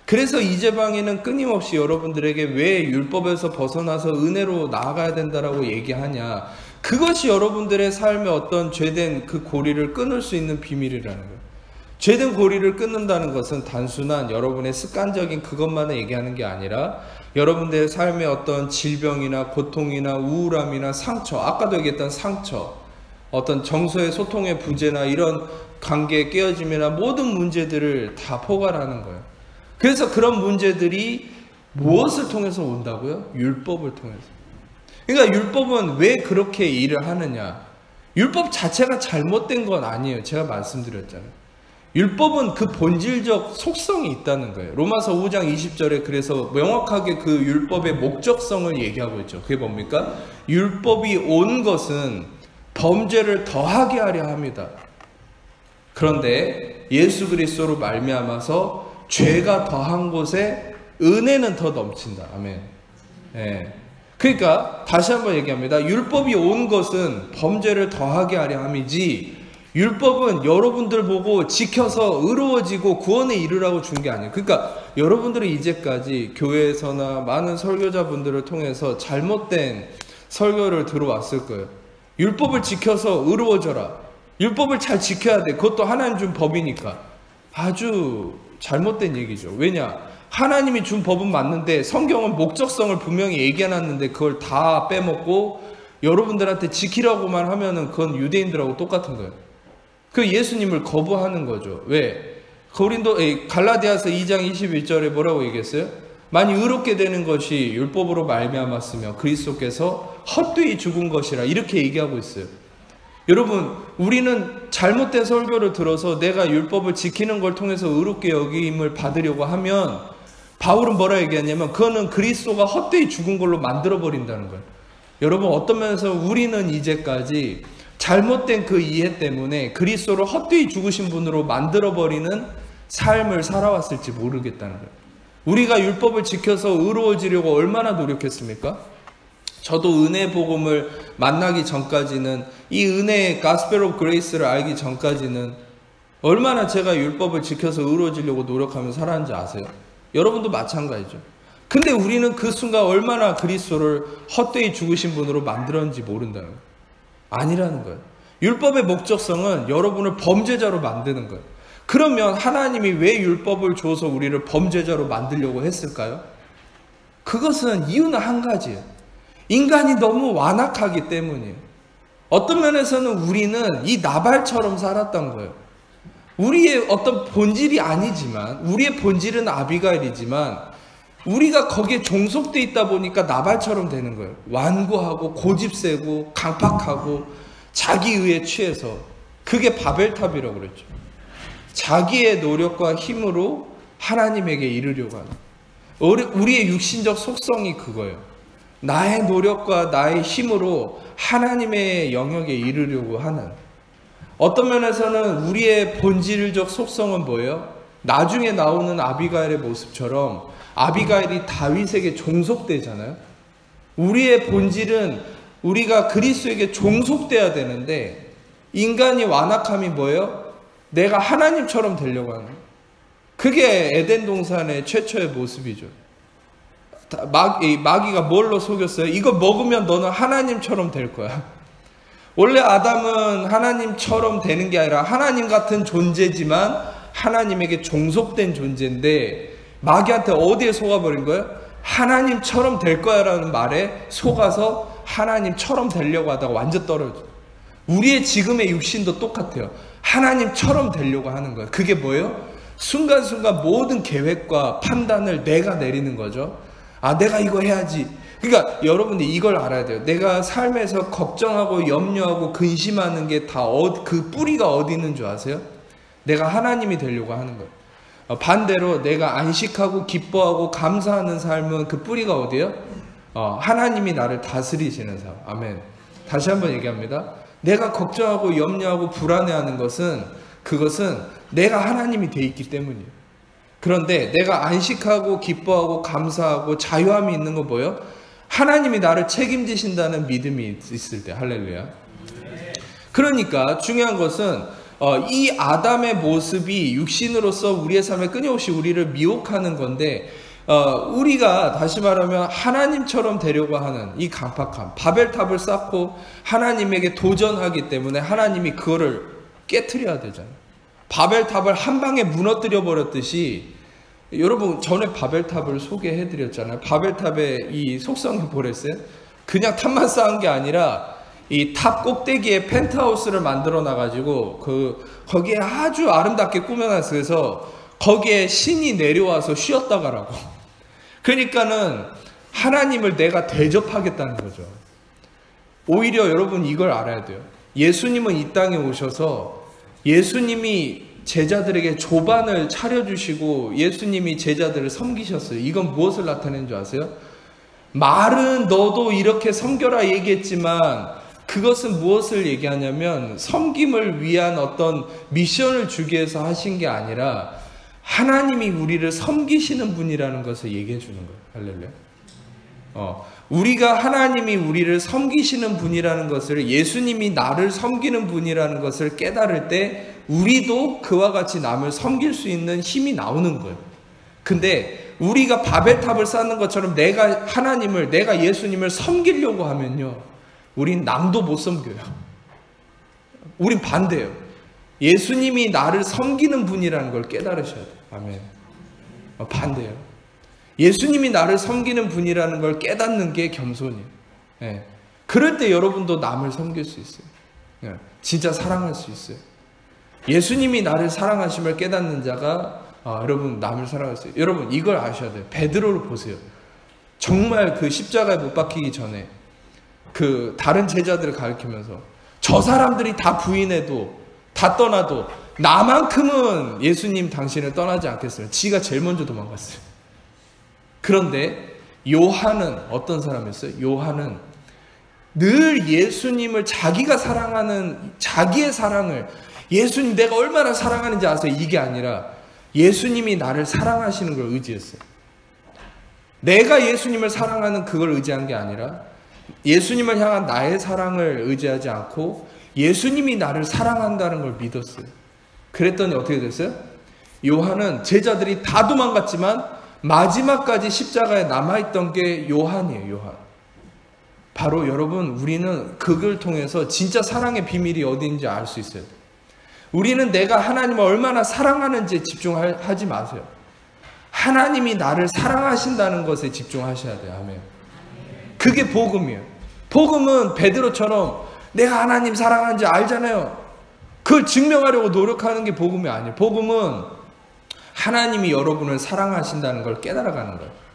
그래서 이재방에는 끊임없이 여러분들에게 왜 율법에서 벗어나서 은혜로 나아가야 된다라고 얘기하냐, 그것이 여러분들의 삶의 어떤 죄된 그 고리를 끊을 수 있는 비밀이라는 거예요. 죄된 고리를 끊는다는 것은 단순한 여러분의 습관적인 것만을 얘기하는 게 아니라 여러분들의 삶의 어떤 질병이나 고통이나 우울함이나 상처, 아까도 얘기했던 상처, 어떤 정서의 소통의 부재나 이런 관계의 깨어짐이나 모든 문제들을 다 포괄하는 거예요. 그래서 그런 문제들이 무엇을 통해서 온다고요? 율법을 통해서. 그러니까 율법은 왜 그렇게 일을 하느냐? 율법 자체가 잘못된 건 아니에요. 제가 말씀드렸잖아요. 율법은 그 본질적 속성이 있다는 거예요. 로마서 5장 20절에 그래서 명확하게 그 율법의 목적성을 얘기하고 있죠. 그게 뭡니까? 율법이 온 것은 범죄를 더하게 하려 합니다. 그런데 예수 그리스도로 말미암아서 죄가 더한 곳에 은혜는 더 넘친다. 아멘. 예. 그러니까 다시 한번 얘기합니다. 율법이 온 것은 범죄를 더하게 하려 함이지, 율법은 여러분들 보고 지켜서 의로워지고 구원에 이르라고 준 게 아니에요. 그러니까 여러분들이 이제까지 교회에서나 많은 설교자분들을 통해서 잘못된 설교를 들어왔을 거예요. 율법을 지켜서 의로워져라. 율법을 잘 지켜야 돼. 그것도 하나님 준 법이니까. 아주 잘못된 얘기죠. 왜냐? 하나님이 준 법은 맞는데 성경은 목적성을 분명히 얘기해놨는데 그걸 다 빼먹고 여러분들한테 지키라고만 하면은 그건 유대인들하고 똑같은 거예요. 그 예수님을 거부하는 거죠. 왜? 갈라디아서 2장 21절에 뭐라고 얘기했어요? 만일 의롭게 되는 것이 율법으로 말미암았으며 그리스도께서 헛되이 죽은 것이라, 이렇게 얘기하고 있어요. 여러분, 우리는 잘못된 설교를 들어서 내가 율법을 지키는 걸 통해서 의롭게 여김을 받으려고 하면, 바울은 뭐라 얘기하냐면 그거는 그리스도가 헛되이 죽은 걸로 만들어버린다는 거예요. 여러분, 어떤 면에서 우리는 이제까지 잘못된 그 이해 때문에 그리스도를 헛되이 죽으신 분으로 만들어버리는 삶을 살아왔을지 모르겠다는 거예요. 우리가 율법을 지켜서 의로워지려고 얼마나 노력했습니까? 저도 은혜 복음을 만나기 전까지는, 이 은혜의 가스펠 오브 그레이스를 알기 전까지는 얼마나 제가 율법을 지켜서 의로워지려고 노력하면서 살았는지 아세요? 여러분도 마찬가지죠. 근데 우리는 그 순간 얼마나 그리스도를 헛되이 죽으신 분으로 만들었는지 모른다는 거예요. 아니라는 거예요. 율법의 목적성은 여러분을 범죄자로 만드는 거예요. 그러면 하나님이 왜 율법을 줘서 우리를 범죄자로 만들려고 했을까요? 그것은 이유는 한 가지예요. 인간이 너무 완악하기 때문이에요. 어떤 면에서는 우리는 이 나발처럼 살았던 거예요. 우리의 어떤 본질이 아니지만, 우리의 본질은 아비가일이지만 우리가 거기에 종속돼 있다 보니까 나발처럼 되는 거예요. 완고하고 고집세고 강팍하고 자기의에 취해서. 그게 바벨탑이라고 그랬죠. 자기의 노력과 힘으로 하나님에게 이르려고 하는. 우리의 육신적 속성이 그거예요. 나의 노력과 나의 힘으로 하나님의 영역에 이르려고 하는. 어떤 면에서는 우리의 본질적 속성은 뭐예요? 나중에 나오는 아비가일의 모습처럼 아비가일이 다윗에게 종속되잖아요. 우리의 본질은 우리가 그리스도에게 종속돼야 되는데 인간이 완악함이 뭐예요? 내가 하나님처럼 되려고 하는. 그게 에덴 동산의 최초의 모습이죠. 마귀가 뭘로 속였어요? 이거 먹으면 너는 하나님처럼 될 거야. 원래 아담은 하나님처럼 되는 게 아니라 하나님 같은 존재지만 하나님에게 종속된 존재인데 마귀한테 어디에 속아버린 거예요? 하나님처럼 될 거야 라는 말에 속아서 하나님처럼 되려고 하다가 완전 떨어져. 우리의 지금의 육신도 똑같아요. 하나님처럼 되려고 하는 거예요. 그게 뭐예요? 순간순간 모든 계획과 판단을 내가 내리는 거죠. 아, 내가 이거 해야지. 그러니까 여러분들이 이걸 알아야 돼요. 내가 삶에서 걱정하고 염려하고 근심하는 게 다 그 뿌리가 어디 있는 줄 아세요? 내가 하나님이 되려고 하는 거예요. 반대로 내가 안식하고 기뻐하고 감사하는 삶은 그 뿌리가 어디예요? 하나님이 나를 다스리시는 삶. 아멘. 다시 한번 얘기합니다. 내가 걱정하고 염려하고 불안해하는 그것은 내가 하나님이 돼 있기 때문이에요. 그런데 내가 안식하고 기뻐하고 감사하고 자유함이 있는 거 뭐예요? 하나님이 나를 책임지신다는 믿음이 있을 때. 할렐루야. 그러니까 중요한 것은 이 아담의 모습이 육신으로서 우리의 삶에 끊임없이 우리를 미혹하는 건데 우리가 다시 말하면 하나님처럼 되려고 하는 이 강팍함, 바벨탑을 쌓고 하나님에게 도전하기 때문에 하나님이 그거를 깨트려야 되잖아요. 바벨탑을 한 방에 무너뜨려 버렸듯이, 여러분 전에 바벨탑을 소개해 드렸잖아요. 바벨탑의 이 속성이 뭐랬어요? 그냥 탑만 쌓은 게 아니라 이 탑 꼭대기에 펜트하우스를 만들어 놔가지고 거기에 아주 아름답게 꾸며놨어요. 그래서 거기에 신이 내려와서 쉬었다 가라고. 그러니까는 하나님을 내가 대접하겠다는 거죠. 오히려 여러분 이걸 알아야 돼요. 예수님은 이 땅에 오셔서 예수님이 제자들에게 조반을 차려주시고 예수님이 제자들을 섬기셨어요. 이건 무엇을 나타내는 줄 아세요? 말은 너도 이렇게 섬겨라 얘기했지만 그것은 무엇을 얘기하냐면 섬김을 위한 어떤 미션을 주기 위해서 하신 게 아니라 하나님이 우리를 섬기시는 분이라는 것을 얘기해 주는 거예요. 할렐루야. 우리가 하나님이 우리를 섬기시는 분이라는 것을, 예수님이 나를 섬기는 분이라는 것을 깨달을 때 우리도 그와 같이 남을 섬길 수 있는 힘이 나오는 거예요. 근데 우리가 바벨탑을 쌓는 것처럼 내가 예수님을 섬기려고 하면요, 우린 남도 못 섬겨요. 우린 반대예요. 예수님이 나를 섬기는 분이라는 걸 깨달으셔야 돼요. 아멘. 반대예요. 예수님이 나를 섬기는 분이라는 걸 깨닫는 게 겸손이에요. 예. 그럴 때 여러분도 남을 섬길 수 있어요. 예. 진짜 사랑할 수 있어요. 예수님이 나를 사랑하심을 깨닫는 자가 여러분 남을 사랑할 수 있어요. 여러분 이걸 아셔야 돼요. 베드로를 보세요. 정말 그 십자가에 못 박히기 전에 그 다른 제자들을 가르치면서 저 사람들이 다 부인해도 다 떠나도 나만큼은 예수님 당신을 떠나지 않겠어요. 지가 제일 먼저 도망갔어요. 그런데 요한은 어떤 사람이었어요? 요한은 늘 예수님을 자기가 사랑하는 자기의 사랑을, 예수님 내가 얼마나 사랑하는지 아세요? 이게 아니라 예수님이 나를 사랑하시는 걸 의지했어요. 내가 예수님을 사랑하는 그걸 의지한 게 아니라 예수님을 향한 나의 사랑을 의지하지 않고 예수님이 나를 사랑한다는 걸 믿었어요. 그랬더니 어떻게 됐어요? 요한은 제자들이 다 도망갔지만 마지막까지 십자가에 남아있던 게 요한이에요. 요한. 바로 여러분, 우리는 그걸 통해서 진짜 사랑의 비밀이 어디인지 알 수 있어요. 우리는 내가 하나님을 얼마나 사랑하는지에 집중하지 마세요. 하나님이 나를 사랑하신다는 것에 집중하셔야 돼요. 아멘. 그게 복음이에요. 복음은 베드로처럼 내가 하나님 사랑하는지 알잖아요. 그걸 증명하려고 노력하는 게 복음이 아니에요. 복음은 하나님이 여러분을 사랑하신다는 걸 깨달아가는 거예요.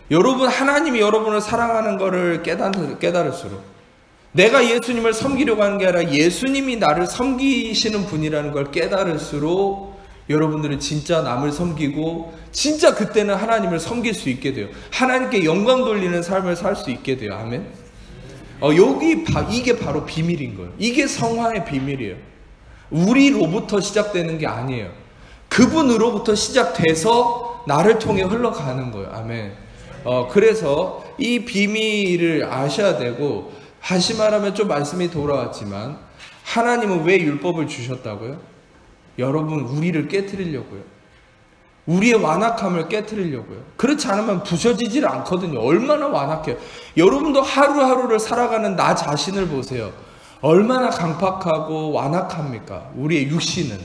여러분, 하나님이 여러분을 사랑하는 것을 깨달을수록, 내가 예수님을 섬기려고 하는 게 아니라 예수님이 나를 섬기시는 분이라는 걸 깨달을수록 여러분들은 진짜 남을 섬기고 진짜 그때는 하나님을 섬길 수 있게 돼요. 하나님께 영광 돌리는 삶을 살 수 있게 돼요. 아멘. 이게 바로 비밀인 거예요. 이게 성화의 비밀이에요. 우리로부터 시작되는 게 아니에요. 그분으로부터 시작돼서 나를 통해 흘러가는 거예요. 아멘. 그래서 이 비밀을 아셔야 되고, 다시 말하면 좀 말씀이 돌아왔지만, 하나님은 왜 율법을 주셨다고요? 여러분, 우리를 깨트리려고요. 우리의 완악함을 깨트리려고요. 그렇지 않으면 부서지질 않거든요. 얼마나 완악해요. 여러분도 하루하루를 살아가는 나 자신을 보세요. 얼마나 강팍하고 완악합니까? 우리의 육신은.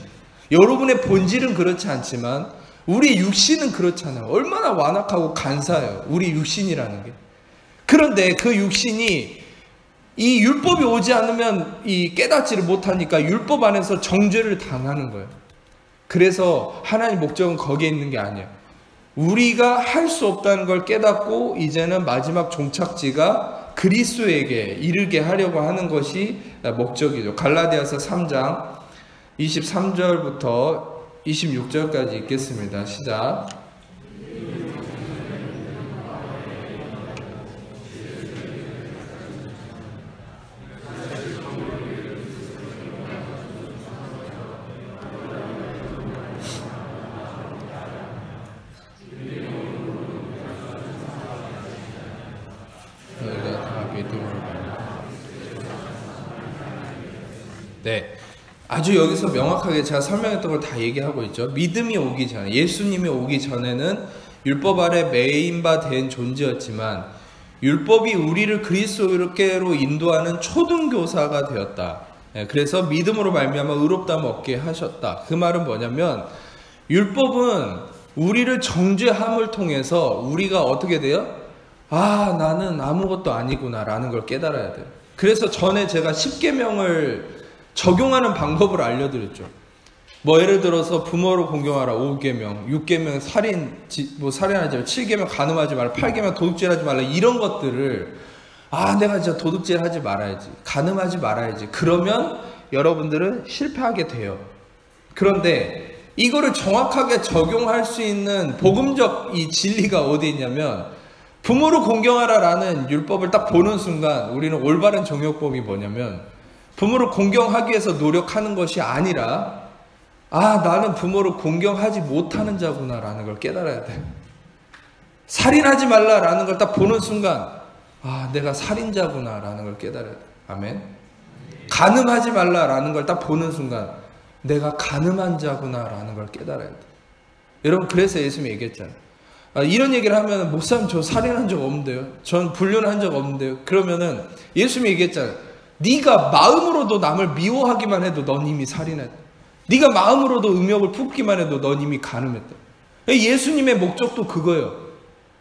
여러분의 본질은 그렇지 않지만 우리의 육신은 그렇잖아요. 얼마나 완악하고 간사해요. 우리 육신이라는 게. 그런데 그 육신이 이 율법이 오지 않으면 이 깨닫지를 못하니까 율법 안에서 정죄를 당하는 거예요. 그래서 하나님의 목적은 거기에 있는 게 아니에요. 우리가 할 수 없다는 걸 깨닫고 이제는 마지막 종착지가 그리스도에게 이르게 하려고 하는 것이 목적이죠. 갈라디아서 3장 23절부터 26절까지 읽겠습니다. 시작. 네, 아주 여기서 명확하게 제가 설명했던 걸 다 얘기하고 있죠. 믿음이 오기 전에, 예수님이 오기 전에는 율법 아래 매인바 된 존재였지만 율법이 우리를 그리스도께로 인도하는 초등교사가 되었다. 그래서 믿음으로 말미암아 의롭다함 얻게 하셨다. 그 말은 뭐냐면, 율법은 우리를 정죄함을 통해서 우리가 어떻게 돼요? 아, 나는 아무것도 아니구나 라는 걸 깨달아야 돼요. 그래서 전에 제가 10계명을 적용하는 방법을 알려드렸죠. 뭐 예를 들어서 부모를 공경하라 5계명, 6계명 살인하지 말라, 7계명 간음하지 말라, 8계명 도둑질하지 말라, 이런 것들을 내가 진짜 도둑질 하지 말아야지, 간음하지 말아야지, 그러면 여러분들은 실패하게 돼요. 그런데 이거를 정확하게 적용할 수 있는 복음적 이 진리가 어디 있냐면, 부모를 공경하라 라는 율법을 딱 보는 순간 우리는 올바른 정욕법이 뭐냐면, 부모를 공경하기 위해서 노력하는 것이 아니라 나는 부모를 공경하지 못하는 자구나 라는 걸 깨달아야 돼. 살인하지 말라 라는 걸 딱 보는 순간 내가 살인자구나 라는 걸 깨달아야 돼. 아멘. 간음하지 말라 라는 걸 딱 보는 순간 내가 간음한 자구나 라는 걸 깨달아야 돼. 여러분, 그래서 예수님이 얘기했잖아요. 이런 얘기를 하면, 목사님 저 살인한 적 없는데요, 전 불륜한 적 없는데요, 그러면은 예수님이 얘기했잖아요. 네가 마음으로도 남을 미워하기만 해도 넌 이미 살인했다. 네가 마음으로도 음욕을 품기만 해도 넌 이미 간음했다. 예수님의 목적도 그거예요.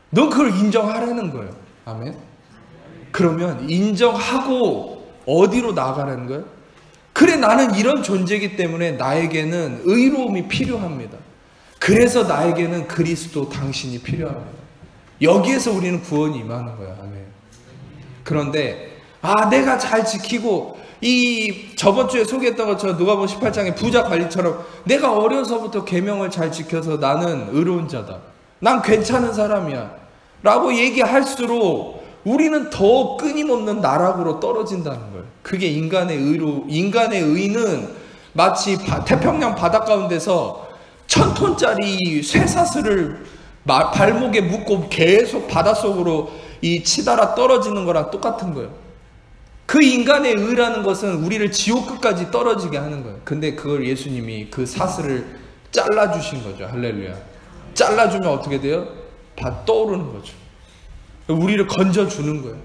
넌 그걸 인정하라는 거예요. 아멘. 그러면 인정하고 어디로 나아가라는 거예요? 그래, 나는 이런 존재이기 때문에 나에게는 의로움이 필요합니다. 그래서 나에게는 그리스도 당신이 필요합니다. 여기에서 우리는 구원이 임하는 거야. 아멘. 그런데 내가 잘 지키고, 저번 주에 소개했던 것처럼 누가복음 18장의 부자 관리처럼 내가 어려서부터 계명을 잘 지켜서 나는 의로운 자다, 난 괜찮은 사람이야 라고 얘기할수록 우리는 더 끊임없는 나락으로 떨어진다는 거예요. 그게 인간의 의는 마치 태평양 바다 가운데서 1000톤짜리 쇠사슬을 발목에 묶고 계속 바닷속으로 치달아 떨어지는 거랑 똑같은 거예요. 그 인간의 의라는 것은 우리를 지옥 끝까지 떨어지게 하는 거예요. 근데 그걸 예수님이 그 사슬을 잘라주신 거죠. 할렐루야. 잘라주면 어떻게 돼요? 다 떠오르는 거죠. 우리를 건져주는 거예요.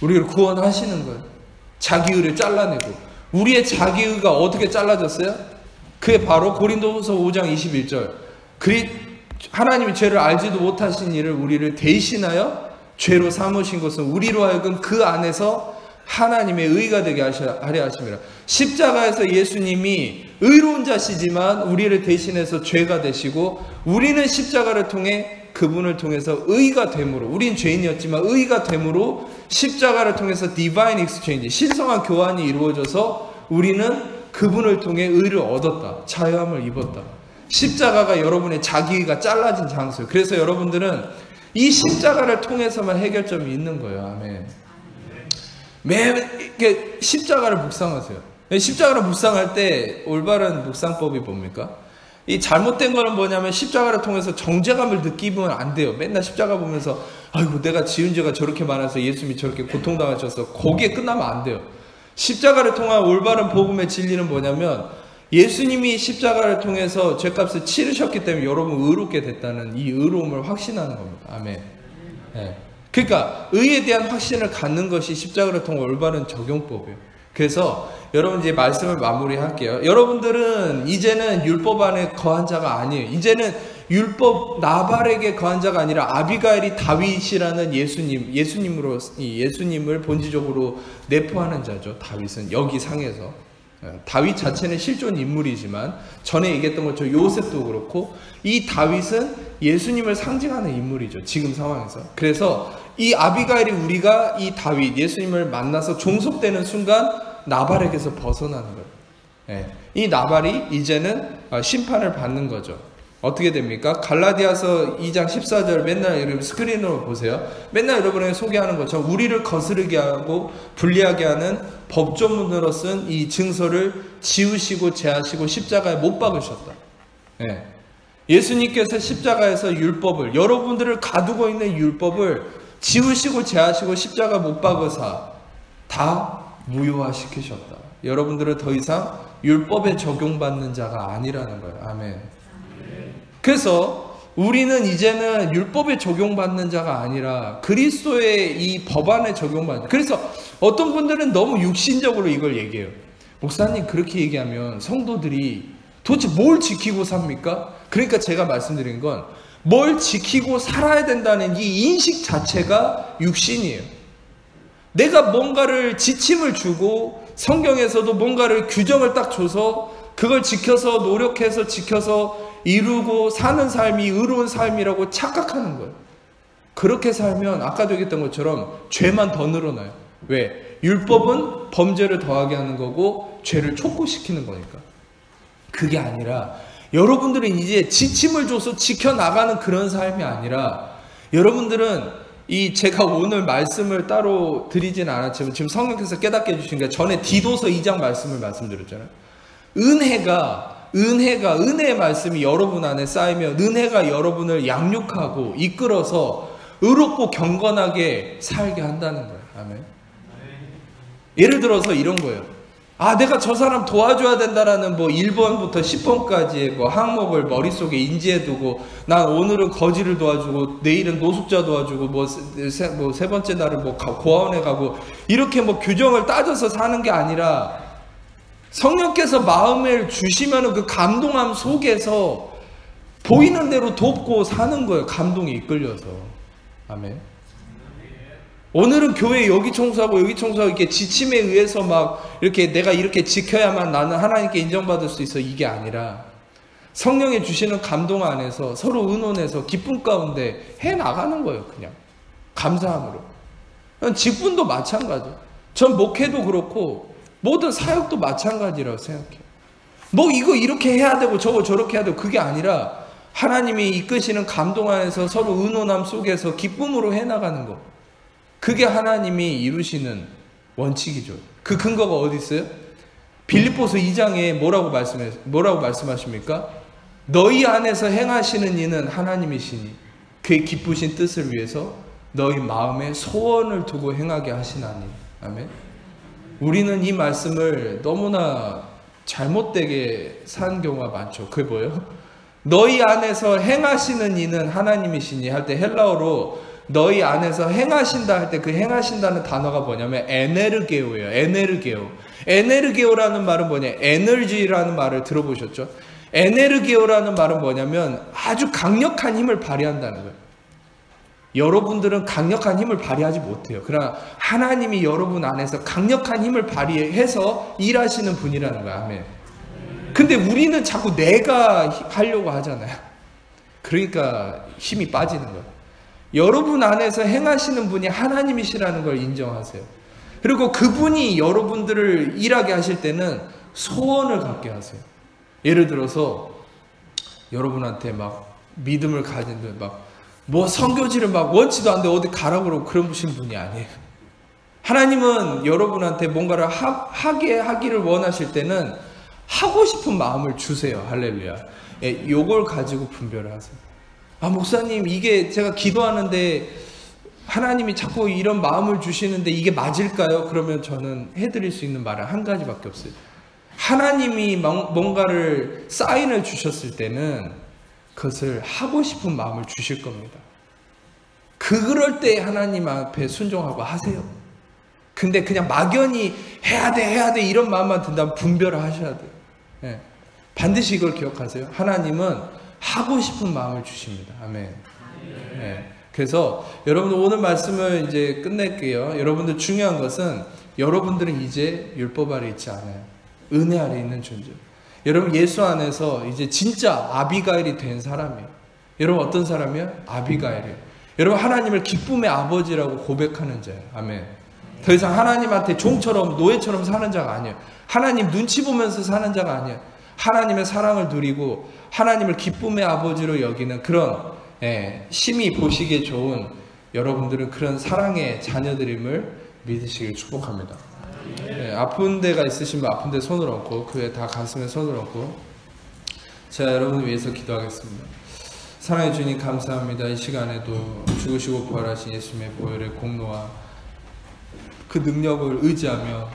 우리를 구원하시는 거예요. 자기의를 잘라내고. 우리의 자기의가 어떻게 잘라졌어요? 그게 바로 고린도후서 5장 21절. 하나님이 죄를 알지도 못하신 이를 우리를 대신하여 죄로 삼으신 것은 우리로 하여금 그 안에서 하나님의 의가 되게 하려 하심이라. 십자가에서 예수님이 의로운 자시지만 우리를 대신해서 죄가 되시고, 우리는 십자가를 통해 그분을 통해서 의가 됨으로, 우린 죄인이었지만 의가 됨으로 십자가를 통해서 디바인 익스체인지, 신성한 교환이 이루어져서 우리는 그분을 통해 의를 얻었다. 자유함을 입었다. 십자가가 여러분의 자기의가 잘라진 장소예요. 그래서 여러분들은 이 십자가를 통해서만 해결점이 있는 거예요. 아멘. 이렇게 십자가를 묵상하세요. 십자가를 묵상할 때 올바른 묵상법이 뭡니까? 이 잘못된 거는 뭐냐면 십자가를 통해서 정죄감을 느끼면 안 돼요. 맨날 십자가 보면서 아이고 내가 지은 죄가 저렇게 많아서 예수님이 저렇게 고통당하셔서 거기에 끝나면 안 돼요. 십자가를 통한 올바른 복음의 진리는 뭐냐면 예수님이 십자가를 통해서 죄값을 치르셨기 때문에 여러분 의롭게 됐다는 이 의로움을 확신하는 겁니다. 아멘. 네. 그러니까 의에 대한 확신을 갖는 것이 십자가를 통한 올바른 적용법이에요. 그래서 여러분 이제 말씀을 마무리할게요. 여러분들은 이제는 율법 안에 거한 자가 아니에요. 이제는 율법 나발에게 거한 자가 아니라 아비가일이 다윗이라는 예수님을 본질적으로 내포하는 자죠. 다윗은 여기 상에서 다윗 자체는 실존 인물이지만 전에 얘기했던 것처럼 요셉도 그렇고 이 다윗은 예수님을 상징하는 인물이죠. 지금 상황에서. 그래서 이 아비가일이 우리가 이 다윗 예수님을 만나서 종속되는 순간 나발에게서 벗어나는 거예요. 네. 이 나발이 이제는 심판을 받는 거죠. 어떻게 됩니까? 갈라디아서 2장 14절 맨날 여러분 스크린으로 보세요. 맨날 여러분에게 소개하는 것처럼 우리를 거스르게 하고 불리하게 하는 법조문으로 쓴 이 증서를 지우시고 제하시고 십자가에 못 박으셨다. 네. 예수님께서 십자가에서 율법을, 여러분들을 가두고 있는 율법을 지우시고 제하시고 십자가 못 박으사 다 무효화시키셨다. 여러분들은 더 이상 율법에 적용받는 자가 아니라는 거예요. 아멘. 그래서 우리는 이제는 율법에 적용받는 자가 아니라 그리스도의 이 법안에 적용받는. 그래서 어떤 분들은 너무 육신적으로 이걸 얘기해요. 목사님 그렇게 얘기하면 성도들이 도대체 뭘 지키고 삽니까? 그러니까 제가 말씀드린 건 뭘 지키고 살아야 된다는 이 인식 자체가 육신이에요. 내가 뭔가를 지침을 주고 성경에서도 뭔가를 규정을 딱 줘서 그걸 지켜서 노력해서 지켜서 이루고 사는 삶이 의로운 삶이라고 착각하는 거예요. 그렇게 살면 아까도 얘기했던 것처럼 죄만 더 늘어나요. 왜? 율법은 범죄를 더하게 하는 거고 죄를 촉구시키는 거니까. 그게 아니라 여러분들은 이제 지침을 줘서 지켜나가는 그런 삶이 아니라 여러분들은 제가 오늘 말씀을 따로 드리진 않았지만 지금 성령께서 깨닫게 해주신 게 전에 디도서 2장 말씀을 말씀드렸잖아요. 은혜의 말씀이 여러분 안에 쌓이면 은혜가 여러분을 양육하고 이끌어서 의롭고 경건하게 살게 한다는 거예요. 아멘. 예를 들어서 이런 거예요. 내가 저 사람 도와줘야 된다라는 1번부터 10번까지의 항목을 머릿속에 인지해두고 난 오늘은 거지를 도와주고 내일은 노숙자 도와주고 세 번째 날은 고아원에 가고 이렇게 규정을 따져서 사는 게 아니라 성령께서 마음을 주시면 그 감동함 속에서 보이는 대로 돕고 사는 거예요. 감동이 이끌려서. 아멘. 오늘은 교회 여기 청소하고 여기 청소하고 이렇게 지침에 의해서 이렇게 내가 이렇게 지켜야만 나는 하나님께 인정받을 수 있어. 이게 아니라 성령이 주시는 감동 안에서 서로 의논해서 기쁨 가운데 해 나가는 거예요. 그냥 감사함으로. 직분도 마찬가지. 전 목회도 그렇고 모든 사역도 마찬가지라고 생각해요. 이거 이렇게 해야 되고 저거 저렇게 해야 되고 그게 아니라 하나님이 이끄시는 감동 안에서 서로 의논함 속에서 기쁨으로 해나가는 거. 그게 하나님이 이루시는 원칙이죠. 그 근거가 어디 있어요? 빌립보서 2장에 뭐라고 말씀하십니까? 너희 안에서 행하시는 이는 하나님이시니 그의 기쁘신 뜻을 위해서 너희 마음에 소원을 두고 행하게 하시나니. 아멘. 우리는 이 말씀을 너무나 잘못되게 산 경우가 많죠. 그게 뭐예요? 너희 안에서 행하시는 이는 하나님이시니 할 때 헬라어로 너희 안에서 행하신다 할 때 그 행하신다는 단어가 뭐냐면 에네르게오예요. 에네르게오. 에네르게오라는 말은 뭐냐? 에너지라는 말을 들어보셨죠? 에네르게오라는 말은 뭐냐면 아주 강력한 힘을 발휘한다는 거예요. 여러분들은 강력한 힘을 발휘하지 못해요. 그러나 하나님이 여러분 안에서 강력한 힘을 발휘해서 일하시는 분이라는 거야. 아멘. 근데 우리는 자꾸 내가 하려고 하잖아요. 그러니까 힘이 빠지는 거예요. 여러분 안에서 행하시는 분이 하나님이시라는 걸 인정하세요. 그리고 그분이 여러분들을 일하게 하실 때는 소원을 갖게 하세요. 예를 들어서 여러분한테 막 믿음을 가진 분 뭐 선교지를 막 원치도 않는데 어디 가라고 그러고 그러신 분이 아니에요. 하나님은 여러분한테 뭔가를 하기를 원하실 때는 하고 싶은 마음을 주세요. 할렐루야. 예, 요걸 가지고 분별을 하세요. 아, 목사님, 이게 제가 기도하는데 하나님이 자꾸 이런 마음을 주시는데 이게 맞을까요? 그러면 저는 해드릴 수 있는 말은 한 가지밖에 없어요. 하나님이 뭔가를 사인을 주셨을 때는 그것을 하고 싶은 마음을 주실 겁니다. 그럴 때 하나님 앞에 순종하고 하세요. 근데 그냥 막연히 해야 돼 이런 마음만 든다면 분별을 하셔야 돼요. 예. 반드시 이걸 기억하세요. 하나님은 하고 싶은 마음을 주십니다. 아멘. 예. 그래서 여러분들 오늘 말씀을 이제 끝낼게요. 여러분들 중요한 것은 여러분들은 이제 율법 아래 있지 않아요. 은혜 아래 있는 존재. 여러분 예수 안에서 이제 진짜 아비가일이 된 사람이에요. 여러분 어떤 사람이에요? 아비가일이에요. 여러분 하나님을 기쁨의 아버지라고 고백하는 자예요. 아멘. 더 이상 하나님한테 종처럼 노예처럼 사는 자가 아니에요. 하나님 눈치 보면서 사는 자가 아니에요. 하나님의 사랑을 누리고 하나님을 기쁨의 아버지로 여기는 그런 심히 보시기에 좋은 여러분들은 그런 사랑의 자녀들임을 믿으시길 축복합니다. 아픈 데가 있으시면 아픈 데 손을 얹고 그 외에 다 가슴에 손을 얹고 제가 여러분을 위해서 기도하겠습니다. 사랑해 주님 감사합니다. 이 시간에도 죽으시고 부활하신 예수님의 보혈의 공로와 그 능력을 의지하며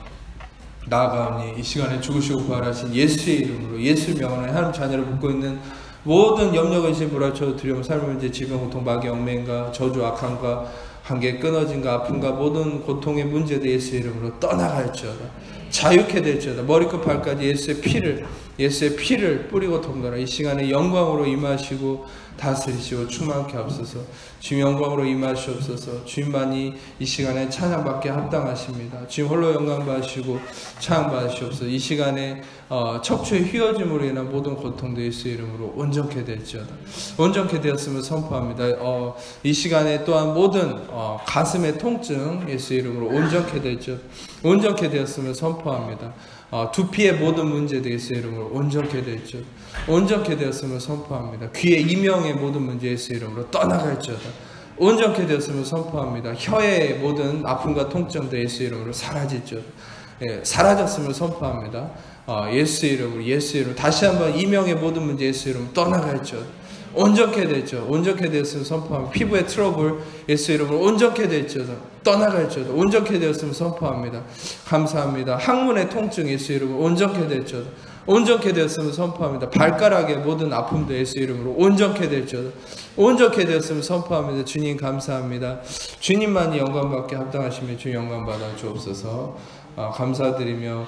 나아가오니 이 시간에 죽으시고 부활하신 예수의 이름으로 예수 명하는 하나님 자녀를 붙고 있는 모든 염려 근심 불화처 두려움 삶의 문제 질병 고통 마귀 얽매임과 저주 악함과 한계 끊어짐과 아픔과 모든 고통의 문제도 예수의 이름으로 떠나갈지어다. 자유케 될지어다. 머리끝 발까지 예수의 피를 뿌리고 통달하. 이 시간에 영광으로 임하시고 다스리시고 충만케 하옵소서. 주님 영광으로 임하시옵소서. 주님만이 이 시간에 찬양받게 합당하십니다. 주님 홀로 영광 받으시고 찬양 받으시옵소서. 이 시간에 척추의 휘어짐으로 인한 모든 고통도 예수의 이름으로 온전케 될지어다. 온전케 되었음을 선포합니다. 이 시간에 또한 모든 가슴의 통증 예수의 이름으로 온전케 될지어다. 온전케 되었음을 선포합니다. 두피의 모든 문제도 예수의 이름으로 온전케 될지어다. 온전케 되었음을 선포합니다. 귀의 이명의 모든 문제 예수의 이름으로 떠나갈지어다. 온전케 되었음을 선포합니다. 혀의 모든 아픔과 통증도 예수의 이름으로 사라질지어다. 사라졌음을 선포합니다. 예수의 이름으로 다시 한번 이명의 모든 문제 예수의 이름으로 떠나갈지어다. 온전케 될지어다. 온전케 되었음을 선포합니다. 피부의 트러블 예수의 이름으로 온전케 될지어다. 떠나갈지어다. 온전케 되었음을 선포합니다. 감사합니다. 항문의 통증 예수의 이름으로 온전케 될지어다. 온전케 되었음을 선포합니다. 발가락의 모든 아픔도 예수 이름으로 온전케 될지어다. 온전케 되었음을 선포합니다. 주님 감사합니다. 주님만이 영광받게 합당하시며 주님 영광받아 주옵소서. 감사드리며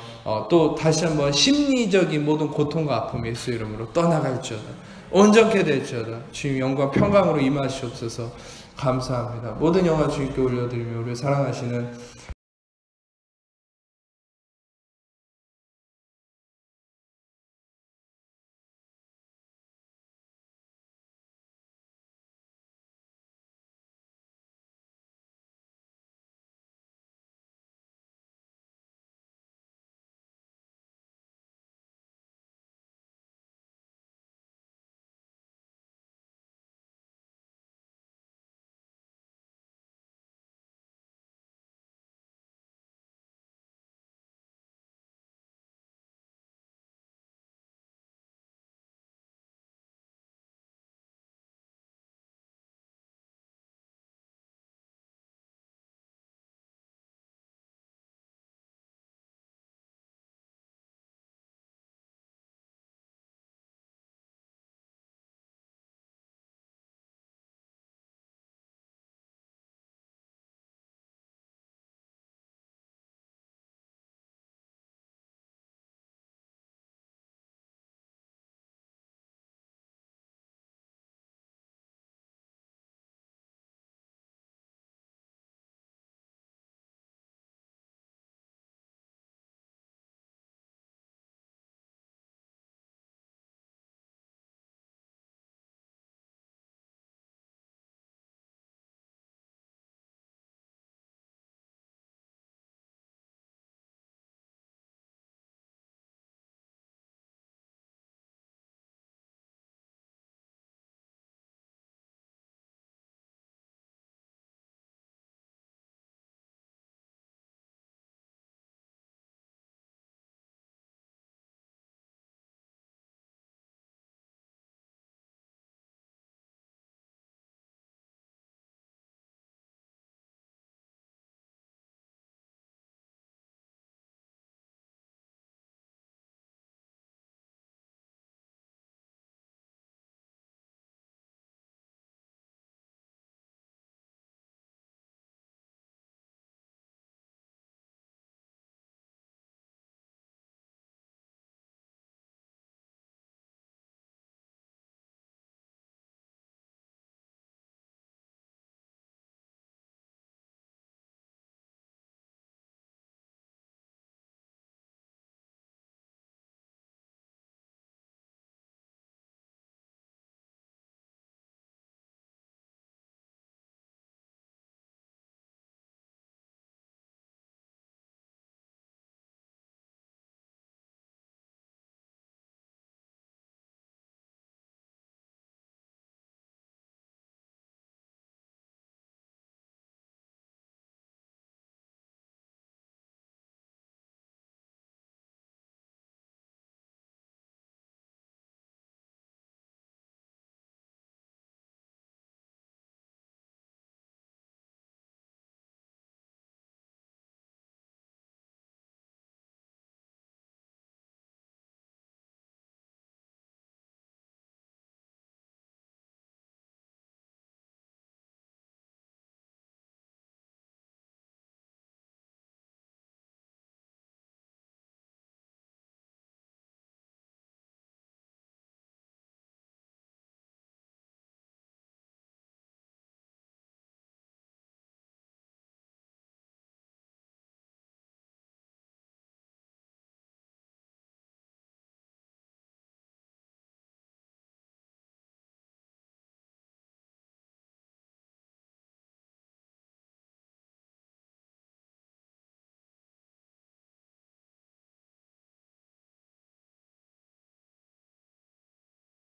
또 다시 한번 심리적인 모든 고통과 아픔 예수 이름으로 떠나갈지어다. 온전케 될지어다. 주님 영광 평강으로 임하시옵소서. 감사합니다. 모든 영광 주님께 올려드리며 우리를 사랑하시는